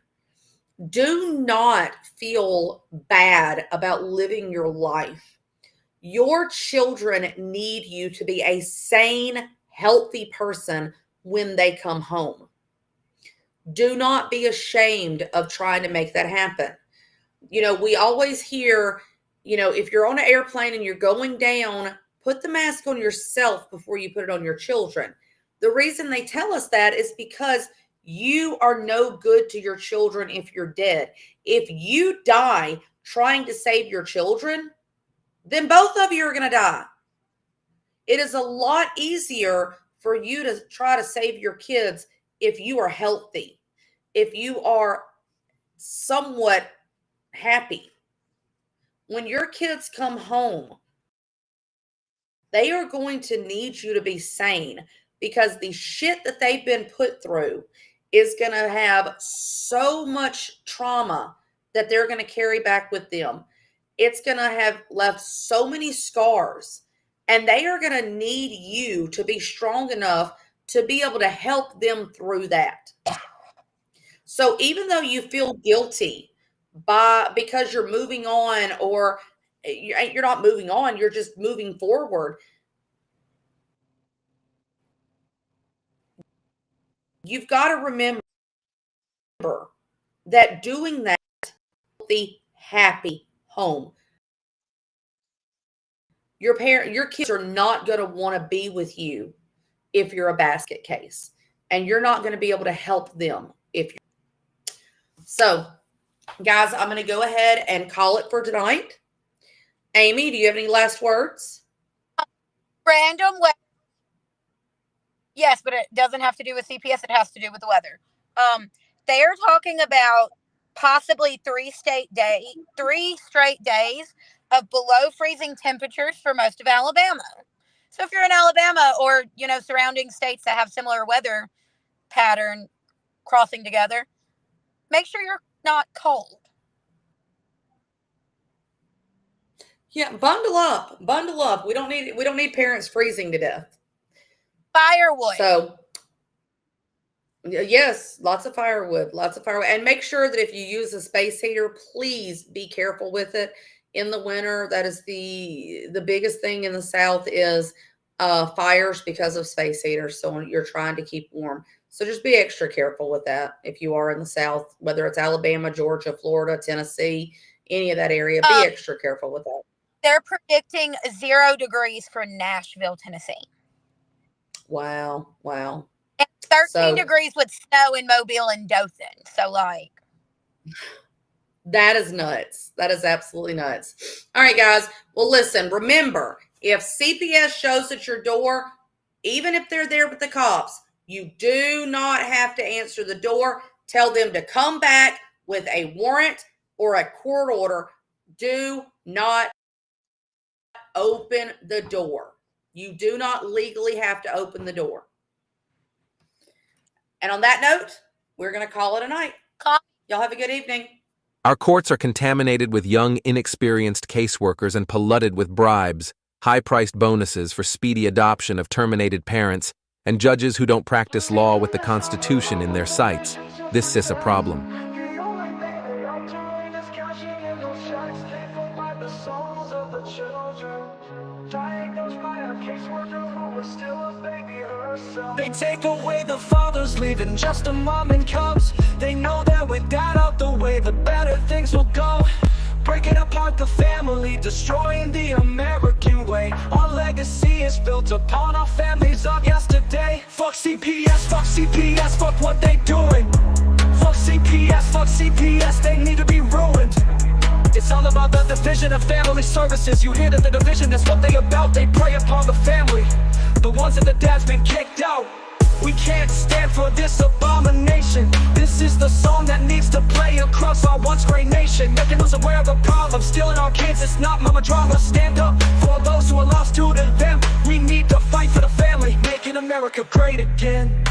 Do not feel bad about living your life. Your children need you to be a sane, healthy person when they come home. Do not be ashamed of trying to make that happen. We always hear, if you're on an airplane and you're going down, put the mask on yourself before you put it on your children. The reason they tell us that is because you are no good to your children if you're dead. If you die trying to save your children, then both of you are going to die. It is a lot easier for you to try to save your kids if you are healthy, if you are somewhat happy. When your kids come home, they are going to need you to be sane, because the shit that they've been put through is going to have so much trauma that they're going to carry back with them. It's going to have left so many scars, and they are going to need you to be strong enough to be able to help them through that. So even though you feel guilty because you're moving on, or you're not moving on, you're just moving forward, you've got to remember that doing that the happy home. Your kids are not going to want to be with you if you're a basket case, and you're not going to be able to help them if you're. So, guys, I'm going to go ahead and call it for tonight. Amy, do you have any last words? Random weather. Yes, but it doesn't have to do with CPS. It has to do with the weather. They are talking about possibly 3 straight days of below freezing temperatures for most of Alabama. So if you're in Alabama or, surrounding states that have similar weather pattern crossing together, make sure you're not cold. Yeah, bundle up. We don't need parents freezing to death. Firewood. So, yes, lots of firewood. And make sure that if you use a space heater, please be careful with it in the winter. That is the biggest thing in the South is fires because of space heaters. So when you're trying to keep warm. So just be extra careful with that if you are in the South, whether it's Alabama, Georgia, Florida, Tennessee, any of that area. Be extra careful with that. They're predicting 0 degrees for Nashville, Tennessee. Wow. And 13 degrees with snow in Mobile and Dothan. So, that is nuts. That is absolutely nuts. All right, guys. Well, listen, remember, if CPS shows at your door, even if they're there with the cops, you do not have to answer the door. Tell them to come back with a warrant or a court order. Do not open the door. You do not legally have to open the door. And on that note, we're going to call it a night. Y'all have a good evening. Our courts are contaminated with young, inexperienced caseworkers and polluted with bribes, high-priced bonuses for speedy adoption of terminated parents, and judges who don't practice law with the Constitution in their sights. This is a problem. They take away the fathers, leaving just a mom and cubs. They know that with that out the way, the better things will go. Breaking apart the family, destroying the American way. Our legacy is built upon our families of yesterday. Fuck CPS, fuck what they doing. Fuck CPS, they need to be ruined. It's all about the division of family services. You hear that the division is what they about. They prey upon the family, the ones that the dad's been kicked out. We can't stand for this abomination. This is the song that needs to play across our once great nation, making us aware of the problem. Stealing our kids, it's not mama drama. Stand up for those who are lost to them. We need to fight for the family, making America great again.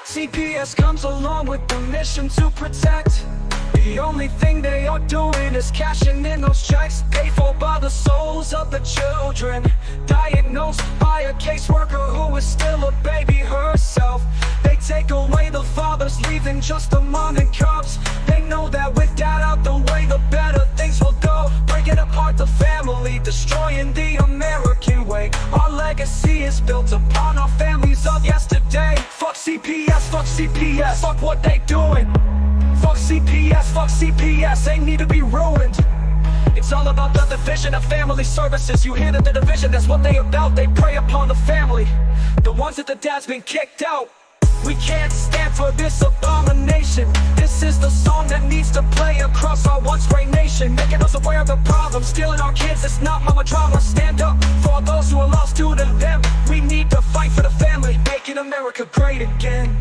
CPS comes along with the mission to protect. The only thing they are doing is cashing in those checks, paid for by the souls of the children, diagnosed by a caseworker who is still a baby herself. They take away the fathers, leaving just a mom and cubs. They know that with that out the way, the better things will go. Breaking apart the family, destroying the American way. Our legacy is built upon our families of yesterday. Fuck CPS, fuck fuck CPS, fuck what they doing. Fuck CPS, they need to be ruined. It's all about the division of family services. You hear that the division, that's what they about. They prey upon the family, the ones that the dad's been kicked out. We can't stand for this abomination. This is the song that needs to play across our once great nation, making us aware of the problem, stealing our kids. It's not mama drama. Stand up for those who are lost to them. We need to fight for the family, making America great again.